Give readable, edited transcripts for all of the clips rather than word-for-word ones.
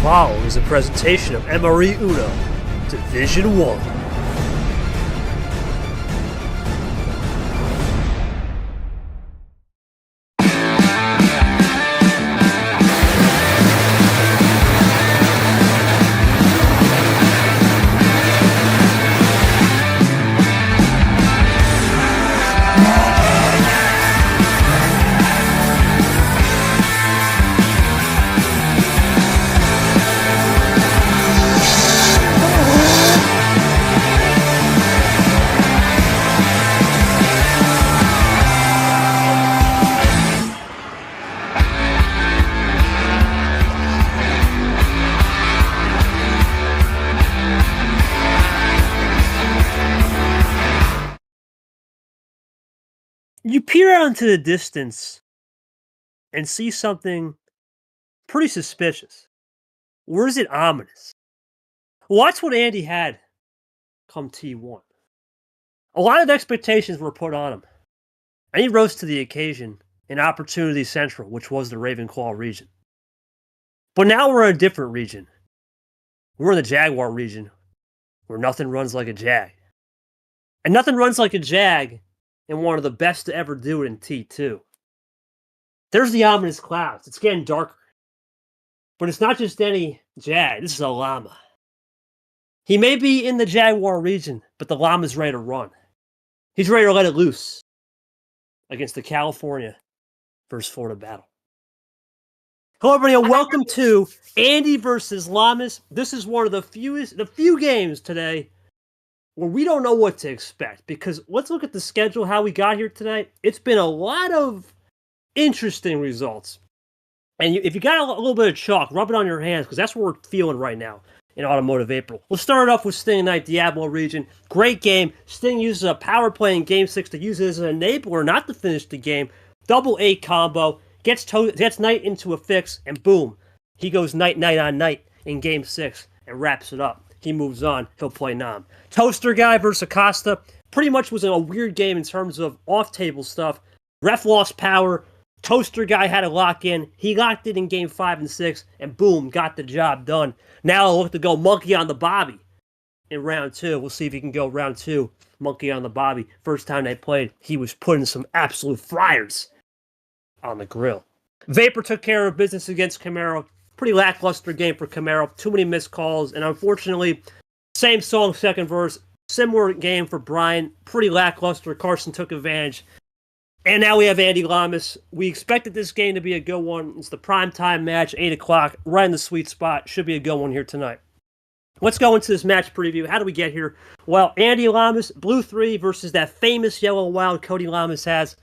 following is a presentation of MRE Uno, Division 1. You peer out into the distance and see something pretty suspicious. Or is it ominous? Well, that's what Andy had come T1. A lot of expectations were put on him, and he rose to the occasion in Opportunity Central, which was the Ravenclaw region. But now we're in a different region. We're in the Jaguar region, where nothing runs like a Jag. And nothing runs like a Jag and one of the best to ever do it in T2. There's the ominous clouds. It's getting darker. But it's not just any Jag. This is a Llama. He may be in the Jaguar region, but the Llama's ready to run. He's ready to let it loose against the California versus Florida battle. Hello, everybody, and welcome to Andy versus Llamas. This is one of the few games today where we don't know what to expect, because let's look at the schedule, how we got here tonight. It's been a lot of interesting results. And if you got a little bit of chalk, rub it on your hands, because that's what we're feeling right now in Automotive April. We'll start off with Sting Knight, Diablo region. Great game. Sting uses a power play in Game 6 to use it as an enabler not to finish the game. Double 8 combo. Gets Knight into a fix, and boom. He goes Knight on Knight in Game 6 and wraps it up. He moves on. He'll play Nam. Toaster Guy versus Acosta. Pretty much was a weird game in terms of off-table stuff. Ref lost power. Toaster Guy had to lock in. He locked it in Game 5 and 6, and boom, got the job done. Now I'll look to go Monkey on the Bobby in round 2. We'll see if he can go round 2, Monkey on the Bobby. First time they played, he was putting some absolute fryers on the grill. Vapor took care of business against Camaro. Pretty lackluster game for Camaro. Too many missed calls, and unfortunately, same song, second verse. Similar game for Brian. Pretty lackluster. Carson took advantage. And now we have Andy Llamas. We expected this game to be a good one. It's the primetime match, 8 o'clock, right in the sweet spot. Should be a good one here tonight. Let's go into this match preview. How do we get here? Well, Andy Llamas, Blue 3 versus that famous yellow wild Cody Llamas has.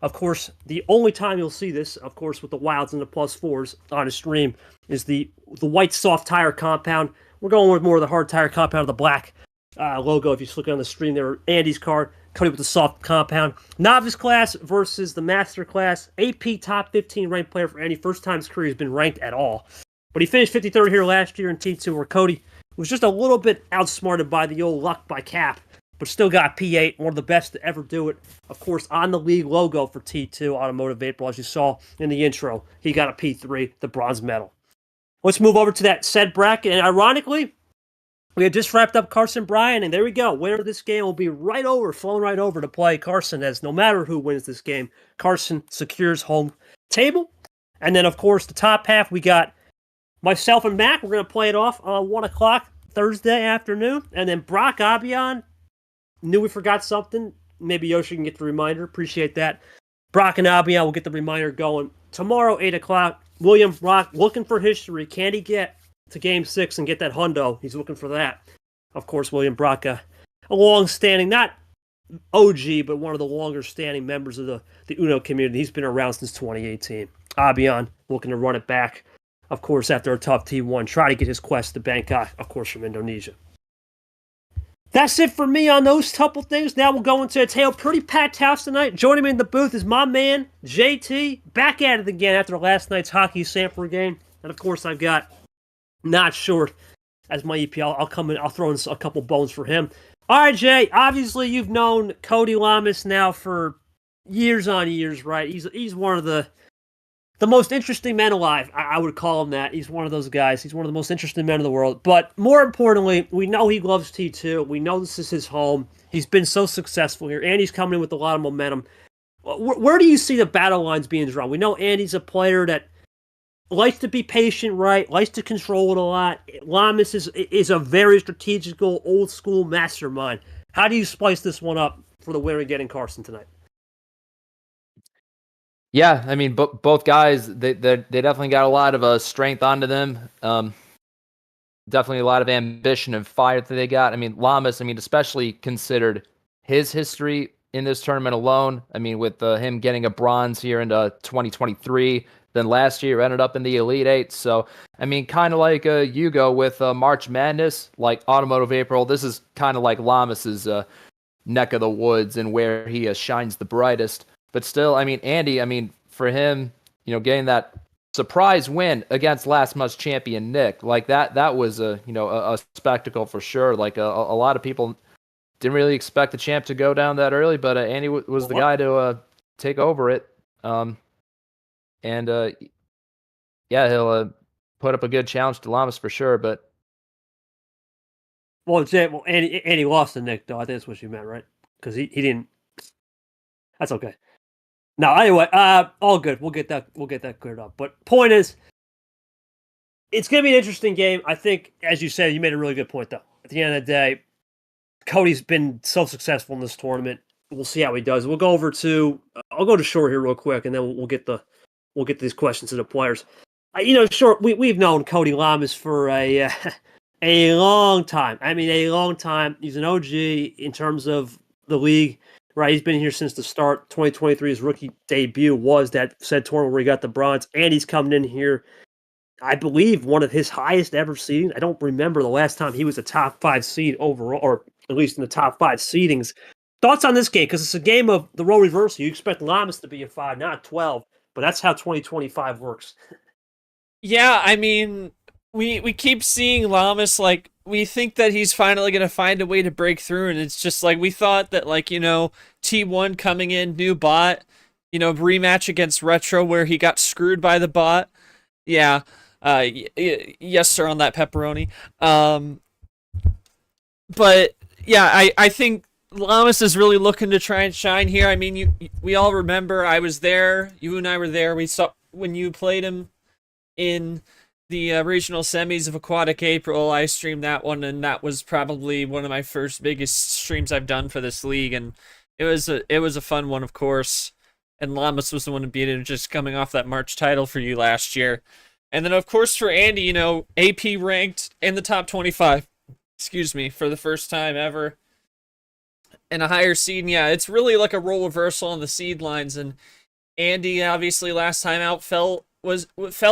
Of course, the only time you'll see this, of course, with the wilds and the +4s on a stream, is the white soft tire compound. We're going with more of the hard tire compound of the black logo. If you just look on the screen there, Andy's card, Cody with the soft compound. Novice class versus the master class. AP top 15 ranked player for Andy. First time his career has been ranked at all. But he finished 53rd here last year in T2, where Cody was just a little bit outsmarted by the old luck by Cap, but still got P8, one of the best to ever do it. Of course, on the league logo for T2, Automotive April, as you saw in the intro, he got a P3, the bronze medal. Let's move over to that said bracket, and ironically, we had just wrapped up Carson Bryan, and there we go. Winner of this game will be flown right over to play Carson, as no matter who wins this game, Carson secures home table. And then, of course, the top half, we got myself and Mac. We're going to play it off on 1 o'clock Thursday afternoon. And then Brock Abion, knew we forgot something. Maybe Yoshi can get the reminder. Appreciate that. Brock and Abion will get the reminder going tomorrow, 8 o'clock. William Brock looking for history. Can he get to Game 6 and get that hundo? He's looking for that. Of course, William Brock, a long-standing, not OG, but one of the longer-standing members of the Uno community. He's been around since 2018. Abion looking to run it back, of course, after a tough T1. Try to get his quest to Bangkok, of course, from Indonesia. That's it for me on those couple things. Now we'll go into a tale. Pretty packed house tonight. Joining me in the booth is my man, JT, back at it again after last night's hockey Sanford game. And, of course, I've got Not Short as my EPL. I'll come in. I'll throw in a couple bones for him. All right, Jay. Obviously, you've known Cody Llamas now for years on years, right? He's one of the the most interesting man alive. I would call him that. He's one of those guys. He's one of the most interesting men in the world. But more importantly, we know he loves T2. We know this is his home. He's been so successful here, and he's coming in with a lot of momentum. Where do you see the battle lines being drawn? We know Andy's a player that likes to be patient, right? Likes to control it a lot. Llamas is a very strategical, old school mastermind. How do you splice this one up for the winner getting Carson tonight? Yeah, I mean, both guys, they definitely got a lot of strength onto them. Definitely a lot of ambition and fire that they got. I mean, Llamas, especially considered his history in this tournament alone. I mean, with him getting a bronze here in 2023, then last year ended up in the Elite Eight. So, I mean, kind of like Hugo with March Madness, like Automotive April, this is kind of like Llamas's neck of the woods and where he shines the brightest. But still, I mean, Andy, for him, getting that surprise win against last month's champion Nick, like that was a spectacle for sure. Like a lot of people didn't really expect the champ to go down that early, but Andy was the guy to take over it. Yeah, he'll put up a good challenge to Llamas for sure. But Andy lost to Nick, though. I think that's what you meant, right? Because he didn't. That's okay. No, anyway, all good. We'll get that cleared up. But point is, it's going to be an interesting game. I think, as you said, you made a really good point, though. At the end of the day, Cody's been so successful in this tournament. We'll see how he does. We'll go over to. I'll go to Short here real quick, and then we'll get these questions to the players. Short. We've known Cody Llamas for a long time. A long time. He's an OG in terms of the league. Right, he's been here since the start. 2023, his rookie debut was that said tournament where he got the bronze, and he's coming in here, I believe, one of his highest ever seedings. I don't remember the last time he was a top 5 seed overall, or at least in the top 5 seedings. Thoughts on this game? Because it's a game of the role reversal. You expect Llamas to be a 5, not 12, but that's how 2025 works. Yeah, we keep seeing Llamas, like, we think that he's finally going to find a way to break through, and it's just like we thought that, like, T1 coming in, new bot, rematch against Retro where he got screwed by the bot. Yeah, yes, sir, on that pepperoni. But yeah, I think Llamas is really looking to try and shine here. We all remember, I was there, you and I were there, we saw when you played him in the regional semis of Aquatic April. I streamed that one, and that was probably one of my first biggest streams I've done for this league, and it was a fun one, of course. And Llamas was the one to beat it, just coming off that March title for you last year. And then, of course, for Andy, AP ranked in the top 25, for the first time ever, and a higher seed. And yeah, it's really like a role reversal on the seed lines, and Andy, obviously, last time out fell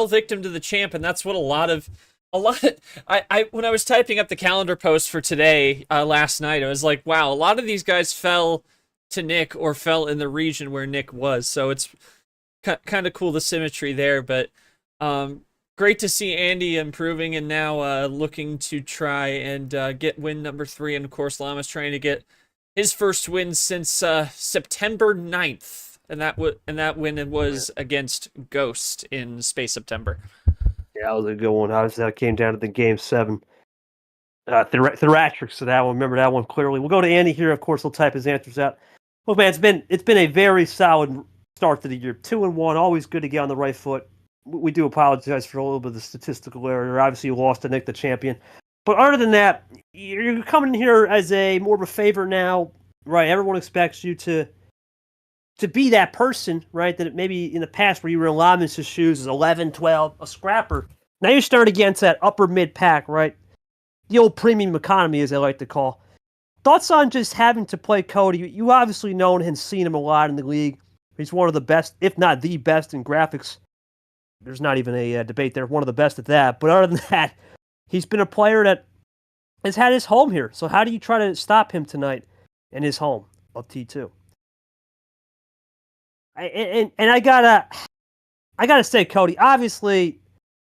victim to the champ, and that's what a lot I when I was typing up the calendar post for today last night, I was like, wow, a lot of these guys fell to Nick or fell in the region where Nick was, so it's kind of cool, the symmetry there. But great to see Andy improving and now looking to try and get win number 3, and of course Llamas trying to get his first win since September 9th. And that win was against Ghost in Space September. Yeah, that was a good one. Obviously, that came down to the Game 7. Theatrics to that one. Remember that one clearly. We'll go to Andy here. Of course, he'll type his answers out. Look, man, it's been a very solid start to the year. 2-1, always good to get on the right foot. We do apologize for a little bit of the statistical error. Obviously, you lost to Nick, the champion. But other than that, you're coming in here as more of a favorite now, right? Everyone expects you to be that person, right, that maybe in the past where you were in Llamas' shoes as 11, 12, a scrapper. Now you're starting against that upper mid-pack, right? The old premium economy, as I like to call. Thoughts on just having to play Cody? You obviously known and seen him a lot in the league. He's one of the best, if not the best, in graphics. There's not even a debate there. One of the best at that. But other than that, he's been a player that has had his home here. So how do you try to stop him tonight in his home of T2? And I gotta say, Cody, obviously,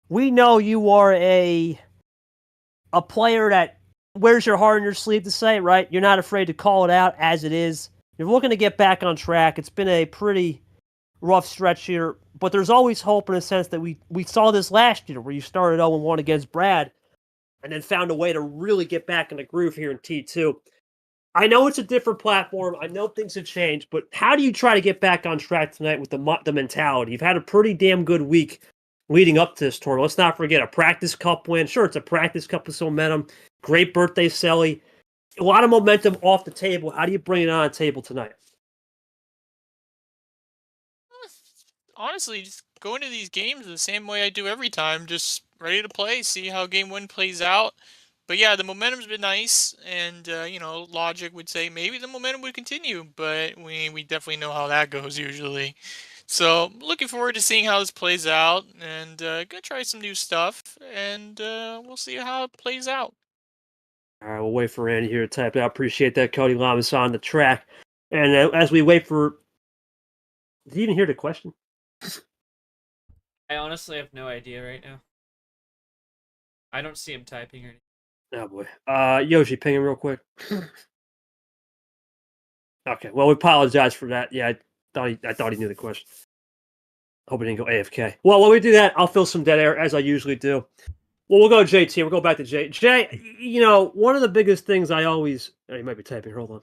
we know you are a player that wears your heart on your sleeve, to say, right? You're not afraid to call it out as it is. You're looking to get back on track. It's been a pretty rough stretch here, but there's always hope in a sense that we saw this last year where you started 0-1 against Brad and then found a way to really get back in the groove here in T2. I know it's a different platform. I know things have changed, but how do you try to get back on track tonight with the mentality? You've had a pretty damn good week leading up to this tournament. Let's not forget a practice cup win. Sure, it's a practice cup with some momentum. Great birthday, Selly. A lot of momentum off the table. How do you bring it on the table tonight? Honestly, just go into these games the same way I do every time. Just ready to play, see how game one plays out. But yeah, the momentum's been nice, and logic would say maybe the momentum would continue, but we definitely know how that goes usually. So looking forward to seeing how this plays out, and gonna try some new stuff, and we'll see how it plays out. All right, we'll wait for Andy here to type it. I appreciate that, Cody Llamas on the track. And as we wait for... Did you even hear the question? I honestly have no idea right now. I don't see him typing or anything. Oh, boy. Yoshi, ping him real quick. Okay, well, we apologize for that. Yeah, I thought he knew the question. Hope he didn't go AFK. Well, when we do that, I'll fill some dead air, as I usually do. Well, we'll go to JT. We'll go back to Jay. Jay, one of the biggest things I always... Oh, he might be typing. Hold on.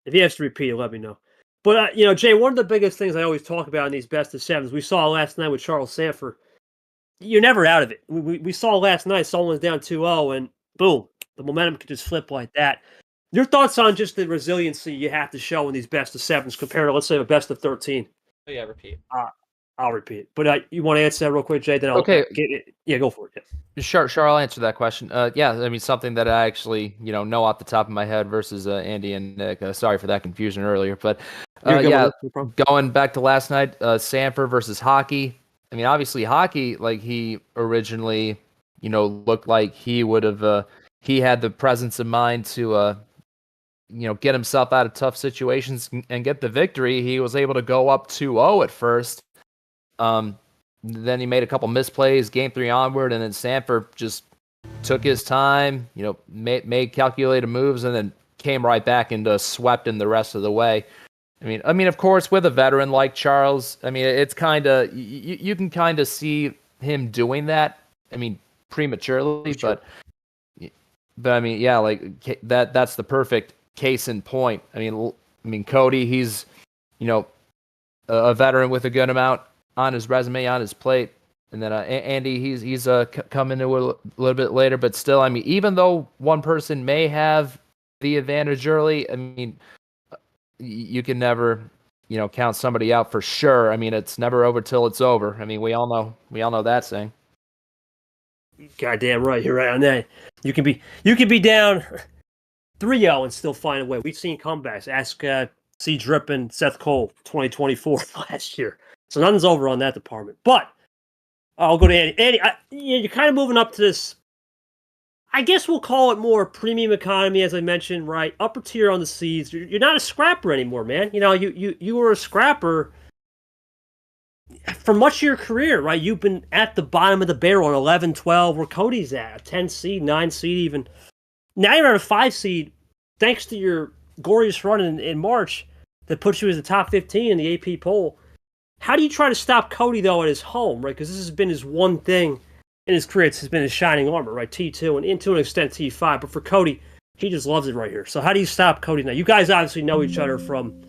If he has to repeat it, let me know. But, Jay, one of the biggest things I always talk about in these best of sevens, we saw last night with Charles Sanford, you're never out of it. We saw last night, someone's down 2-0, and boom, the momentum could just flip like that. Your thoughts on just the resiliency you have to show in these best of sevens compared to, let's say, a best of 13? Oh, yeah, repeat. I'll repeat. But you want to answer that real quick, Jay? Then I'll go for it. Yeah. Sure, I'll answer that question. Yeah, I mean, something that I actually, know off the top of my head versus Andy and Nick. Sorry for that confusion earlier. But, going back to last night, Sanford versus Hockey. I mean, obviously, Hockey, like, he originally, looked like he would have, he had the presence of mind to, get himself out of tough situations and get the victory. He was able to go up 2-0 at first. Then he made a couple misplays, game 3 onward, and then Sanford just took his time, made calculated moves, and then came right back and swept him the rest of the way. I mean, of course, with a veteran like Charles, I mean, it's kind of you can kind of see him doing that. I mean, prematurely, sure. but I mean, yeah, like that's the perfect case in point. I mean, Cody, he's a veteran with a good amount on his resume, on his plate, and then Andy, he's coming to a little bit later, but still, I mean, even though one person may have the advantage early, I mean, you can never, count somebody out for sure. I mean, it's never over till it's over. I mean, we all know that saying. Goddamn right, you're right on that. You can be down 3-0 and still find a way. We've seen comebacks. Ask C. Drippin, Seth Cole, 2024 last year. So nothing's over on that department. But I'll go to Andy. Andy, you're kind of moving up to this. I guess we'll call it more premium economy, as I mentioned, right? Upper tier on the seeds. You're not a scrapper anymore, man. You were a scrapper for much of your career, right? You've been at the bottom of the barrel at 11, 12, where Cody's at, a 10 seed, 9 seed even. Now you're at a 5 seed, thanks to your glorious run in March that puts you as the top 15 in the AP poll. How do you try to stop Cody, though, at his home, right? Because this has been his one thing in his career. It's been his shining armor, right? T2 and to an extent T5. But for Cody, he just loves it right here. So how do you stop Cody now? You guys obviously know each other from,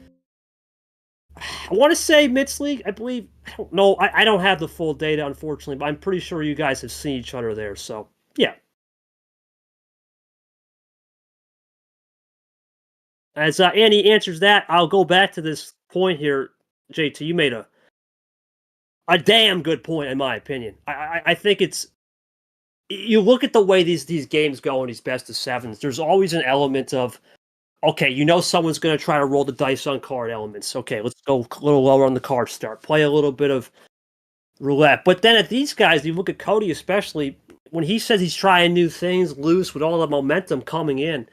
I want to say Mids League, I believe. I don't know. I don't have the full data, unfortunately, but I'm pretty sure you guys have seen each other there. So, yeah. As Andy answers that, I'll go back to this point here. JT, you made a damn good point, in my opinion. I think it's... You look at the way these games go in these best of sevens, there's always an element of, okay, someone's going to try to roll the dice on card elements. Okay, let's go a little lower on the card start. Play a little bit of roulette. But then at these guys, you look at Cody especially, when he says he's trying new things loose with all the momentum coming in,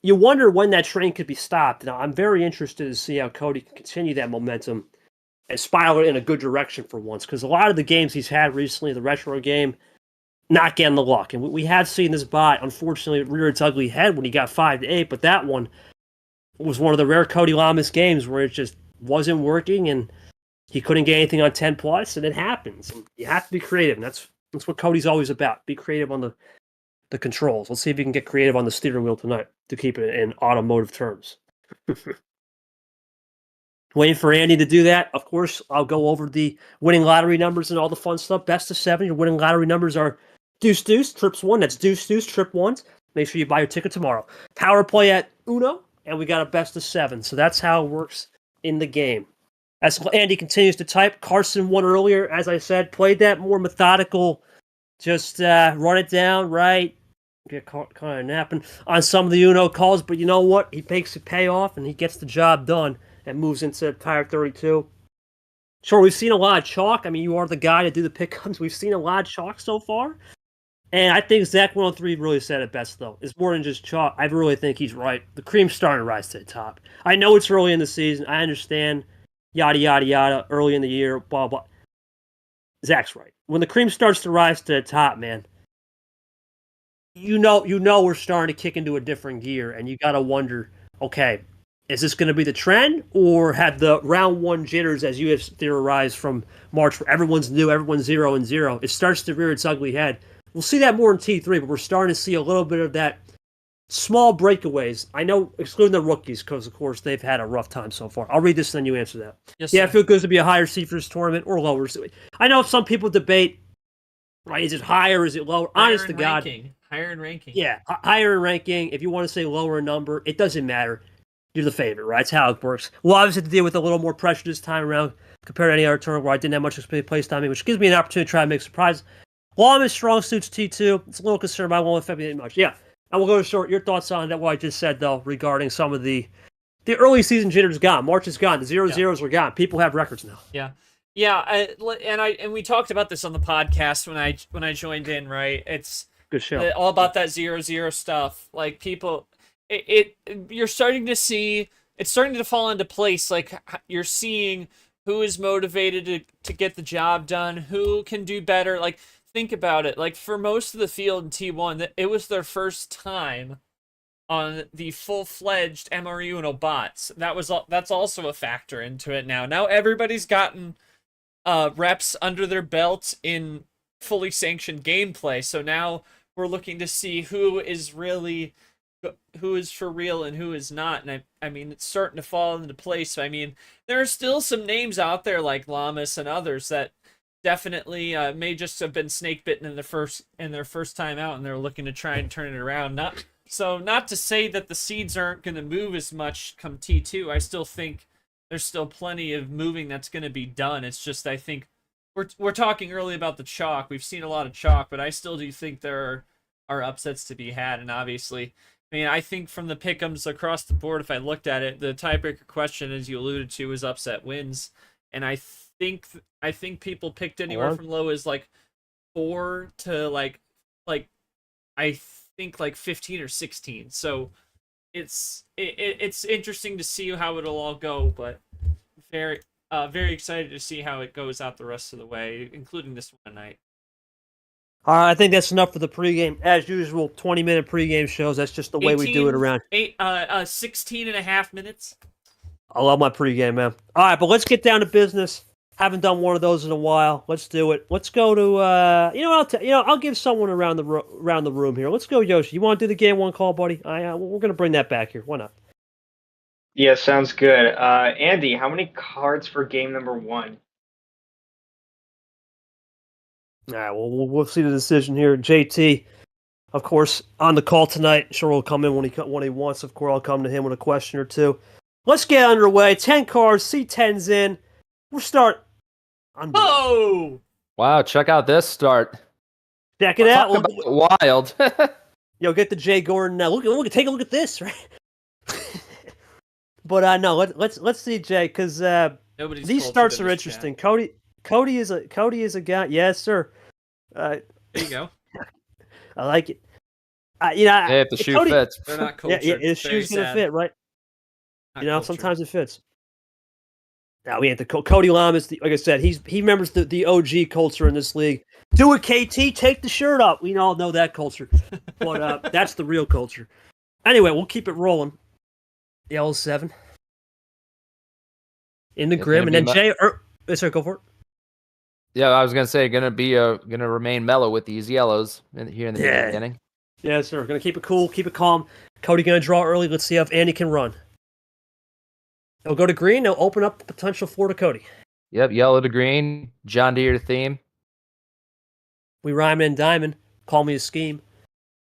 you wonder when that train could be stopped. Now, I'm very interested to see how Cody can continue that momentum and spiral in a good direction for once, because a lot of the games he's had recently, the retro game, not getting the luck. And we have seen this bot, unfortunately, rear its ugly head when he got 5-8, but that one, was one of the rare Cody Llamas games where it just wasn't working and he couldn't get anything on 10 plus, and it happens. And you have to be creative, and that's what Cody's always about. Be creative on the controls. Let's see if you can get creative on the steering wheel tonight to keep it in automotive terms. Waiting for Andy to do that. Of course, I'll go over the winning lottery numbers and all the fun stuff. Best of 7. Your winning lottery numbers are deuce deuce, trips 1. That's deuce deuce, trip 1s. Make sure you buy your ticket tomorrow. Power play at Uno, and we got a best of 7. So that's how it works in the game. As Andy continues to type, Carson won earlier, as I said. Played that more methodical, just run it down, right? Get caught kind of napping on some of the Uno calls, but you know what? He makes it pay off, and he gets the job done and moves into Tire 32. Sure, we've seen a lot of chalk. I mean, you are the guy to do the pickups. We've seen a lot of chalk so far. And I think Zach 103 really said it best, though. It's more than just chalk. I really think he's right. The cream's starting to rise to the top. I know it's early in the season. I understand. Yada, yada, yada. Early in the year. Blah, blah. Zach's right. When the cream starts to rise to the top, man, you know we're starting to kick into a different gear. And you got to wonder, okay, is this going to be the trend, or have the round one jitters, as you have theorized from March, where everyone's new, everyone's 0-0, it starts to rear its ugly head? We'll see that more in T3, but we're starting to see a little bit of that small breakaways. I know, excluding the rookies, because, of course, they've had a rough time so far. I'll read this, and then you answer that. Yes, yeah, sir. I feel good to be a higher seed for this tournament or lower. I know some people debate, right, is it higher, is it lower? Honest to God. Higher in ranking. Yeah, higher in ranking. If you want to say lower in number, it doesn't matter. You're the favorite, right? It's how it works. We'll obviously have to deal with a little more pressure this time around compared to any other tournament where I didn't have much play time, which gives me an opportunity to try and make surprises. Llamas strong suits T2. It's a little concerned, but I won't affect me that much. Yeah, and we'll go to short. Your thoughts on that? What I just said, though, regarding some of the early season jitters gone. March is gone. The 0-0s are gone. People have records now. Yeah. And we talked about this on the podcast when I joined in. Right, it's good show. All about that 0-0 stuff. Like people. You're starting to see it's starting to fall into place. Like you're seeing who is motivated to get the job done, who can do better. Like think about it. Like for most of the field in T1, it was their first time on the full-fledged MRU and bots. That's also a factor into it now. Now everybody's gotten reps under their belt in fully sanctioned gameplay. So now we're looking to see who is for real and who is not. And I mean, it's starting to fall into place. I mean, there are still some names out there like Llamas and others that definitely may just have been snake bitten in their first time out, and they're looking to try and turn it around. Not to say that the seeds aren't going to move as much come T2. I still think there's still plenty of moving that's going to be done. It's just I think we're talking early about the chalk. We've seen a lot of chalk, but I still do think there are upsets to be had, and obviously. I mean, I think from the pick'ems across the board, if I looked at it, the tiebreaker question, as you alluded to, is upset wins, and I think people picked anywhere from low as like 4 to like I think like 15 or 16. So it's interesting to see how it'll all go, but very excited to see how it goes out the rest of the way, including this one tonight. I think that's enough for the pregame. As usual, 20-minute pregame shows. That's just the way we do it around. 16 and a half minutes. I love my pregame, man. All right, but let's get down to business. Haven't done one of those in a while. Let's do it. Let's go to I'll give someone around the room here. Let's go, Yoshi. You want to do the game one call, buddy? We're gonna bring that back here. Why not? Yeah, sounds good. Andy, how many cards for game number 1? All right, well, we'll see the decision here. JT, of course, on the call tonight. Sure, he'll come in when he wants. Of course, I'll come to him with a question or two. Let's get underway. 10 cards, C10's in. We'll start on blue. Oh! Wow, check out this start. Check it out. Talk about wild. Get the Jay Gordon. Take a look at this, right? But no, let's see, Jay, because these starts are interesting. Chat. Cody is a guy. Yes, sir. There you go. I like it. If the shoe fits. They're not cultured. Yeah, his shoe's gonna fit, right? Not cultured. Sometimes it fits. Now we have the Cody Llamas. Like I said, he remembers the OG culture in this league. Do it, KT. Take the shirt up. We all know that culture, but that's the real culture. Anyway, we'll keep it rolling. L7. In the It's grim, gonna and be then sorry, go for it. Yeah, I was gonna say gonna remain mellow with these yellows here in the Yeah. beginning. Yeah, sir. Gonna keep it cool, keep it calm. Cody gonna draw early. Let's see if Andy can run. He'll go to green. He'll open up the potential floor to Cody. Yep, yellow to green, John Deere theme. We rhyme in diamond. Call me a scheme.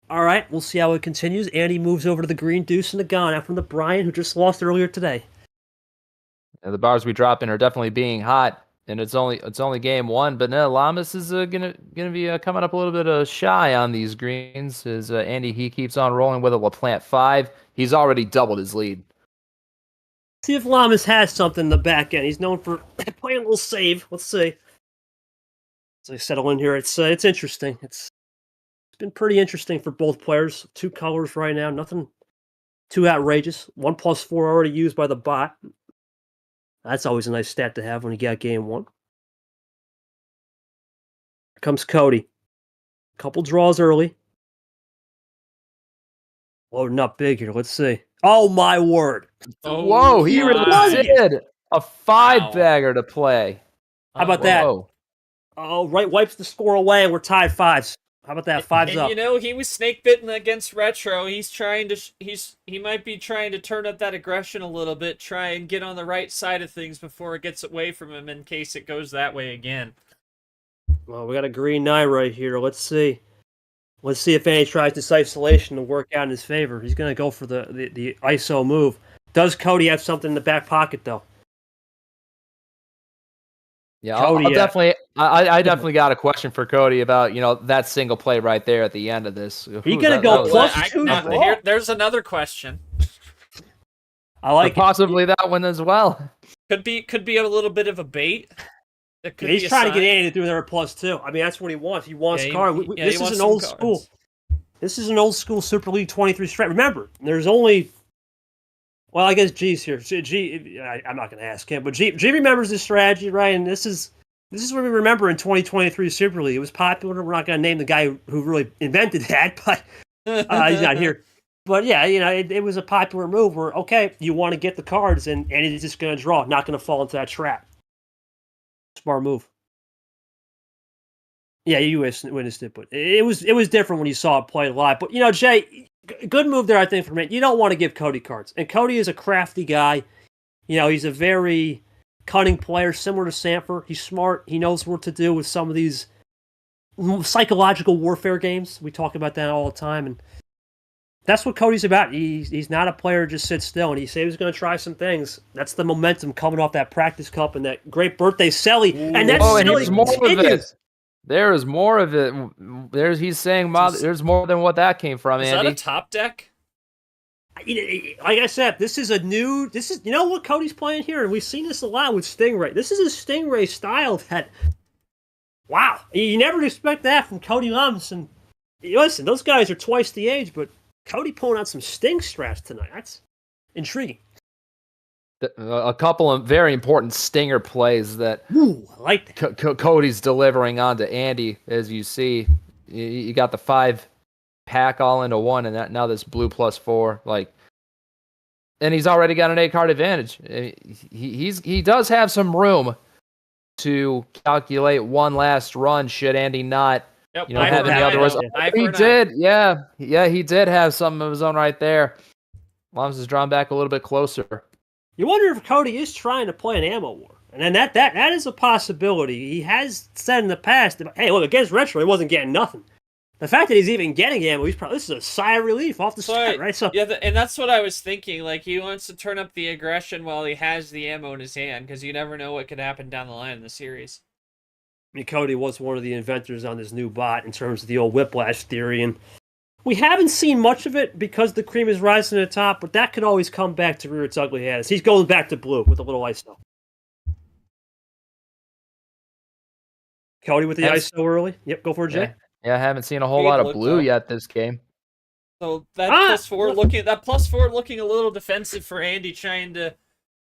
All right, we'll see how it continues. Andy moves over to the green deuce and the gun out from the Brian, who just lost earlier today. The bars we drop in are definitely being hot, and it's only game one. But no, Llamas is gonna be coming up a little bit shy on these greens. As Andy he keeps on rolling with it. Will plant 5. He's already doubled his lead. See if Llamas has something in the back end. He's known for playing a little save. Let's see. As I settle in here, it's interesting. It's been pretty interesting for both players. 2 colors right now. Nothing too outrageous. 1+4 already used by the bot. That's always a nice stat to have when you got game 1. Here comes Cody. Couple draws early. Loading up big here. Let's see. Oh my word! Oh, Whoa, he really my. did a 5 Wow. bagger to play. How about that? Whoa. Oh, right, wipes the score away, and we're tied 5s. How about that? 5s And up. you know, he was snake bitten against Retro. He's trying to he might be trying to turn up that aggression a little bit, try and get on the right side of things before it gets away from him in case it goes that way again. Well, we got a green 9 right here. Let's see. Let's see if Andy tries this isolation to work out in his favor. He's going to go for the ISO move. Does Cody have something in the back pocket, though? Yeah, Cody, I'll definitely. I definitely got a question for Cody about that single play right there at the end of this. He gonna go plus Well, 2 now, draw. there's another question. I like it. Possibly that one as well. Could be a little bit of a bait. It could He's be a trying to get sign. Andy to do another +2. I mean, that's what he wants. He wants Yeah, card. he This is wants an some old cards. school. This is an old school Super League 23 strat. Remember, there's only. Well, I guess G's here. I'm not going to ask him, but G remembers this strategy, right? And this is what we remember in 2023 Super League. It was popular. We're not going to name the guy who really invented that, but he's not here. But yeah, it was a popular move where, okay, you want to get the cards, and he's just going to draw, not going to fall into that trap. Smart move. Yeah, you witnessed it, but it was different when you saw it played live. But Jay, good move there, I think, for me. You don't want to give Cody cards, and Cody is a crafty guy. He's a very cunning player, similar to Sanford. He's smart. He knows what to do with some of these psychological warfare games. We talk about that all the time, and that's what Cody's about. He's not a player who just sits still, and he said he was going to try some things. That's the momentum coming off that practice cup and that great birthday celly. And that's and celly there's more of it. continues. There is more of it. He's saying there's more than what that came from, Is Andy. that a top deck? Like I said, this is what Cody's playing here, and we've seen this a lot with Stingray. This is a Stingray style that, wow, you never expect that from Cody Llamas. And listen, those guys are twice the age, but Cody pulling out some Sting straps tonight. That's intriguing. A couple of very important stinger plays that Ooh, I like that. Cody's delivering onto Andy. As you see, you got the 5 pack all into one, and now this blue +4, and he's already got an 8-card advantage. He does have some room to calculate one last run should Andy not Yep, have any other ones. He did, yeah, he did have some of his own right there. Llamas is drawn back a little bit closer. You wonder if Cody is trying to play an ammo war. And then that is a possibility. He has said in the past, hey, look, against Retro, he wasn't getting nothing. The fact that he's even getting ammo, this is a sigh of relief off the start, right? So yeah, and that's what I was thinking. Like, he wants to turn up the aggression while he has the ammo in his hand, because you never know what could happen down the line in the series. I mean, Cody was one of the inventors on this new bot in terms of the old whiplash theory, and we haven't seen much of it because the cream is rising to the top, but that could always come back to rear its ugly head. He's going back to blue with a little ISO. Cody with the ISO early. Yep, go for it, Jay. Yeah, I haven't seen a whole lot of blue yet this game. So that +4 looking a little defensive for Andy, trying to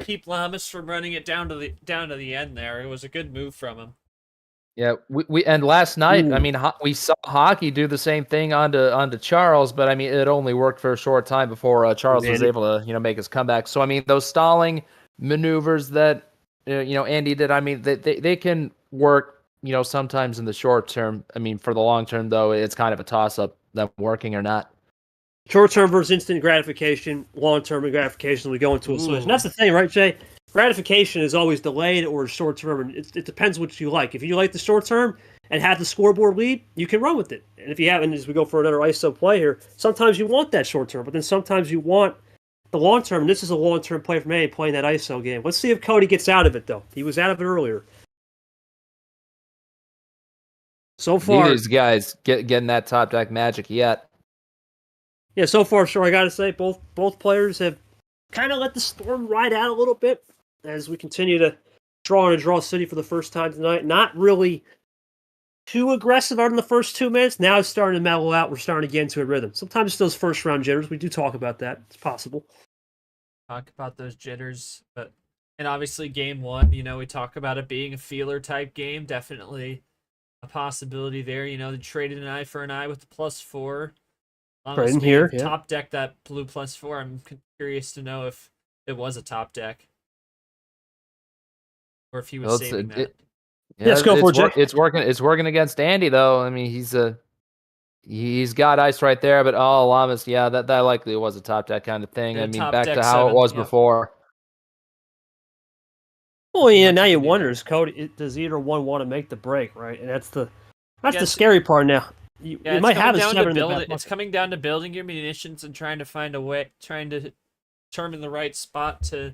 keep Llamas from running it down to the end there. It was a good move from him. Yeah, we and last night, I Ooh. mean, we saw hockey do the same thing onto Charles, but I mean, it only worked for a short time before Charles was Andy. able to make his comeback. So I mean, those stalling maneuvers that Andy did, I mean, they can work sometimes in the short term. I mean, for the long term though, it's kind of a toss up them working or not. Short term versus instant gratification, long term gratification. We go into a switch. And that's the thing, right, Jay? Gratification is always delayed or short term. And it depends what you like. If you like the short term and have the scoreboard lead, you can run with it. And if you haven't, as we go for another ISO play here, sometimes you want that short term, but then sometimes you want the long term. And this is a long term play for me playing that ISO game. Let's see if Cody gets out of it, though. He was out of it earlier. So far, Neither of these guys getting that top deck magic yet. Yeah, so far, sure, I got to say, both players have kind of let the storm ride out a little bit as we continue to draw in a draw city for the first time tonight. Not really too aggressive out in the first 2 minutes. Now it's starting to mellow out. We're starting to get into a rhythm. Sometimes it's those first round jitters. We do talk about that. It's possible. Talk about those jitters, and obviously game one, we talk about it being a feeler type game. Definitely a possibility there. They traded an eye for an eye with the +4. Right in here, yeah. Top deck that blue +4. I'm curious to know if it was a top deck, or if he was saving that. Let's go for it. It's working. It's working against Andy though. I mean, he's got ice right there, but Llamas, yeah, that likely was a top deck kind of thing. Yeah, I mean, top back deck to how 7, it was yep. before. Well, yeah. Now you wonder, is Cody? Does either one want to make the break, right? And that's the scary part now. You might have a 7 in the back. It's coming down to building your munitions and trying to find a way, trying to determine the right spot to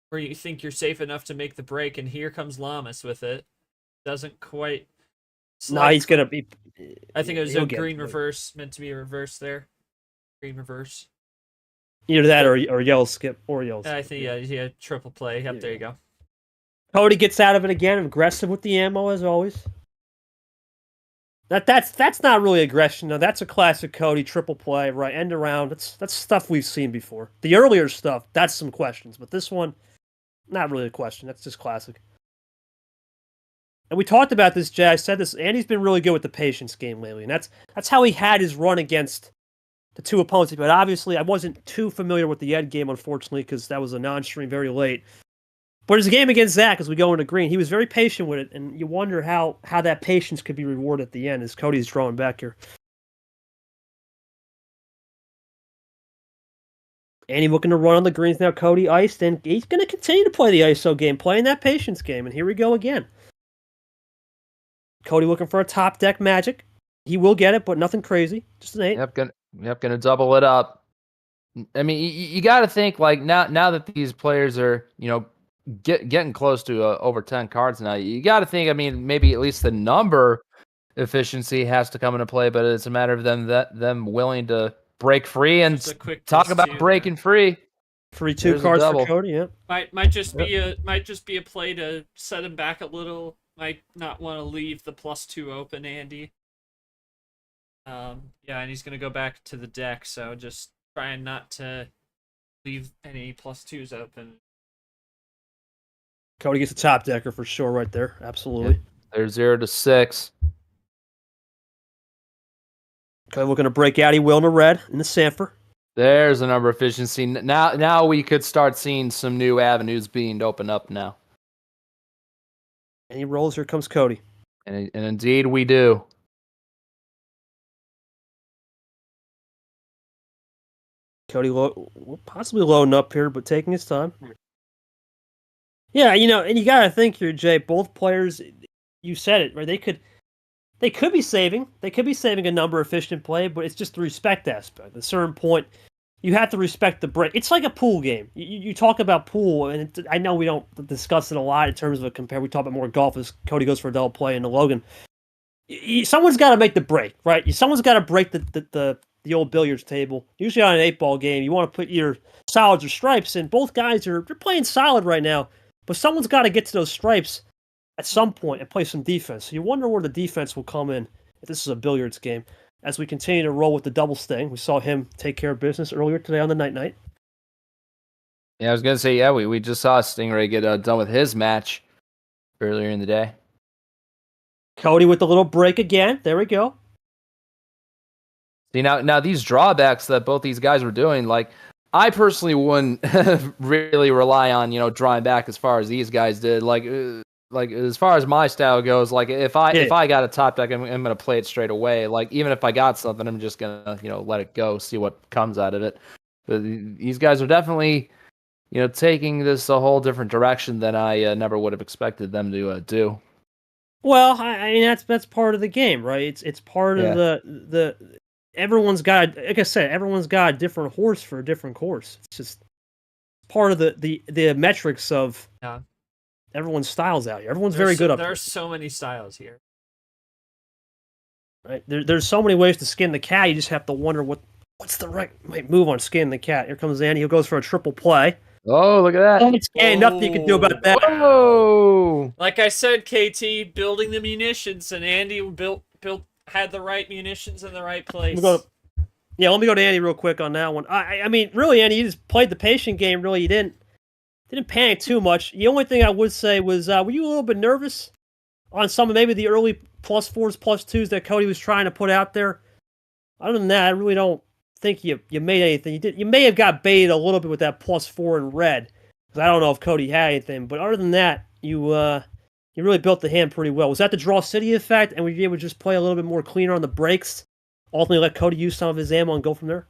where you think you're safe enough to make the break. And here comes Llamas with it. Doesn't quite. No, he's gonna be. I think it was a green reverse, meant to be a reverse there. Green reverse. Either that or yellow skip or yellow skip. I think yeah, triple play. Yep, there you go. Cody gets out of it again, aggressive with the ammo as always. That's not really aggression. No, that's a classic Cody triple play, right? End around. That's stuff we've seen before. The earlier stuff, that's some questions, but this one, not really a question. That's just classic. And we talked about this, Jay. I said this. Andy's been really good with the patience game lately, and that's how he had his run against the two opponents. But obviously, I wasn't too familiar with the Ed game, unfortunately, because that was a non-stream very late. But his game against Zach, as we go into green, he was very patient with it, and you wonder how that patience could be rewarded at the end as Cody's drawing back here. Andy looking to run on the greens now. Cody iced, and he's going to continue to play the ISO game, playing that patience game, and here we go again. Cody looking for a top deck magic. He will get it, but nothing crazy. Just an 8. Yep, gonna double it up. I mean, you got to think like now that these players are getting close to over 10 cards now. You got to think. I mean, maybe at least the number efficiency has to come into play, but it's a matter of them willing to break free and talk about breaking free. Free 2 cards for Cody. Yeah, might just be a play to set him back a little. Might not want to leave the +2 open, Andy. Yeah, and he's gonna go back to the deck, so just trying not to leave any +2s open. Cody gets a top decker for sure right there. Absolutely. Yeah. They're 0 to 6. Cody looking to break out. He will in the red in the Sanford. There's a number efficiency. Now we could start seeing some new avenues being opened up now. And he rolls. Here comes Cody. And indeed we do. Cody possibly loading up here, but taking his time. Yeah, and you gotta think here, Jay. Both players, you said it, right? They could be saving. They could be saving a number of efficient play, but it's just the respect aspect. At a certain point, you have to respect the break. It's like a pool game. You talk about pool, and I know we don't discuss it a lot in terms of a compare. We talk about more golf as Cody goes for a double play and the Logan. Someone's got to make the break, right? Someone's got to break the old billiards table. Usually on an 8-ball game, you want to put your solids or stripes, and both guys they're playing solid right now. But someone's got to get to those stripes at some point and play some defense. So you wonder where the defense will come in if this is a billiards game. As we continue to roll with the double sting, we saw him take care of business earlier today on the night. Yeah, I was going to say, yeah, we just saw Stingray get done with his match earlier in the day. Cody with the little break again. There we go. See, now these drawbacks that both these guys were doing, like, I personally wouldn't really rely on, drawing back as far as these guys did. Like as far as my style goes, like if I got a top deck, I'm gonna play it straight away. Like even if I got something, I'm just gonna let it go, see what comes out of it. But these guys are definitely taking this a whole different direction than I never would have expected them to do. Well, I mean that's part of the game, right? It's part of the everyone's got, like I said, everyone's got a different horse for a different course. It's just part of the metrics of everyone's styles out here. Everyone's very good up here. There's so many styles here. Right? There's so many ways to skin the cat. You just have to wonder what's the right move on skinning the cat. Here comes Andy. He goes for a triple play. Oh, look at that. Ain't nothing you can do about that. Whoa. Like I said, KT, building the munitions, and Andy had the right munitions in the right place. Let me go to Andy real quick on that one. I mean, really, Andy, you just played the patient game. Really, you didn't panic too much. The only thing I would say was, were you a little bit nervous on some of maybe the early +4s, +2s that Cody was trying to put out there? Other than that, I really don't think you made anything. You may have got baited a little bit with that +4 in red, because I don't know if Cody had anything. But other than that, you really built the hand pretty well. Was that the Draw City effect, and were you able to just play a little bit more cleaner on the brakes? Ultimately, let Cody use some of his ammo and go from there.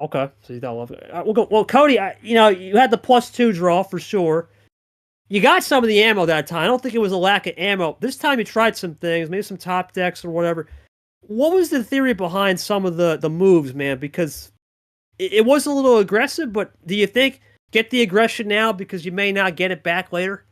Okay, so you don't love it. We'll go. Well, Cody, you had the +2 draw for sure. You got some of the ammo that time. I don't think it was a lack of ammo. This time you tried some things, maybe some top decks or whatever. What was the theory behind some of the moves, man? Because it was a little aggressive, but do you think get the aggression now because you may not get it back later?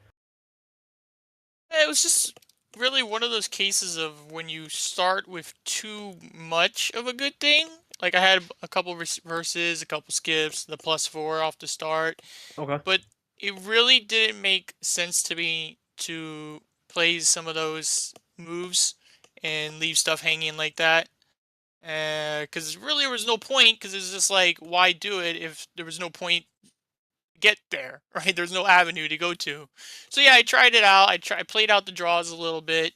It was just really one of those cases of when you start with too much of a good thing. Like I had a couple verses, a couple skips, the +4 off the start. Okay. But it really didn't make sense to me to play some of those moves and leave stuff hanging like that. Because really there was no point, because it's just like, why do it if there was no point get there, right? There's no avenue to go to. So yeah, I tried it out. I played out the draws a little bit.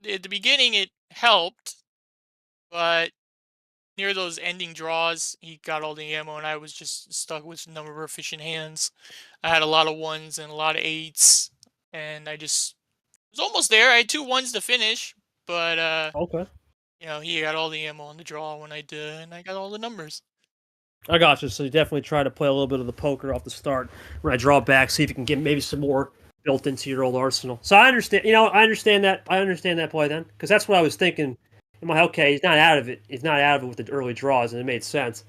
At the beginning it helped, but near those ending draws, he got all the ammo and I was just stuck with a number of efficient hands. I had a lot of 1s and a lot of 8s, and I just was almost there. I had 2 1s to finish, but Okay. he got all the ammo on the draw when I did, and I got all the numbers. I got you. So you definitely try to play a little bit of the poker off the start. When I draw back, see if you can get maybe some more built into your old arsenal. So I understand. I understand that. I understand that play then, because that's what I was thinking. Okay, he's not out of it. He's not out of it with the early draws, and it made sense.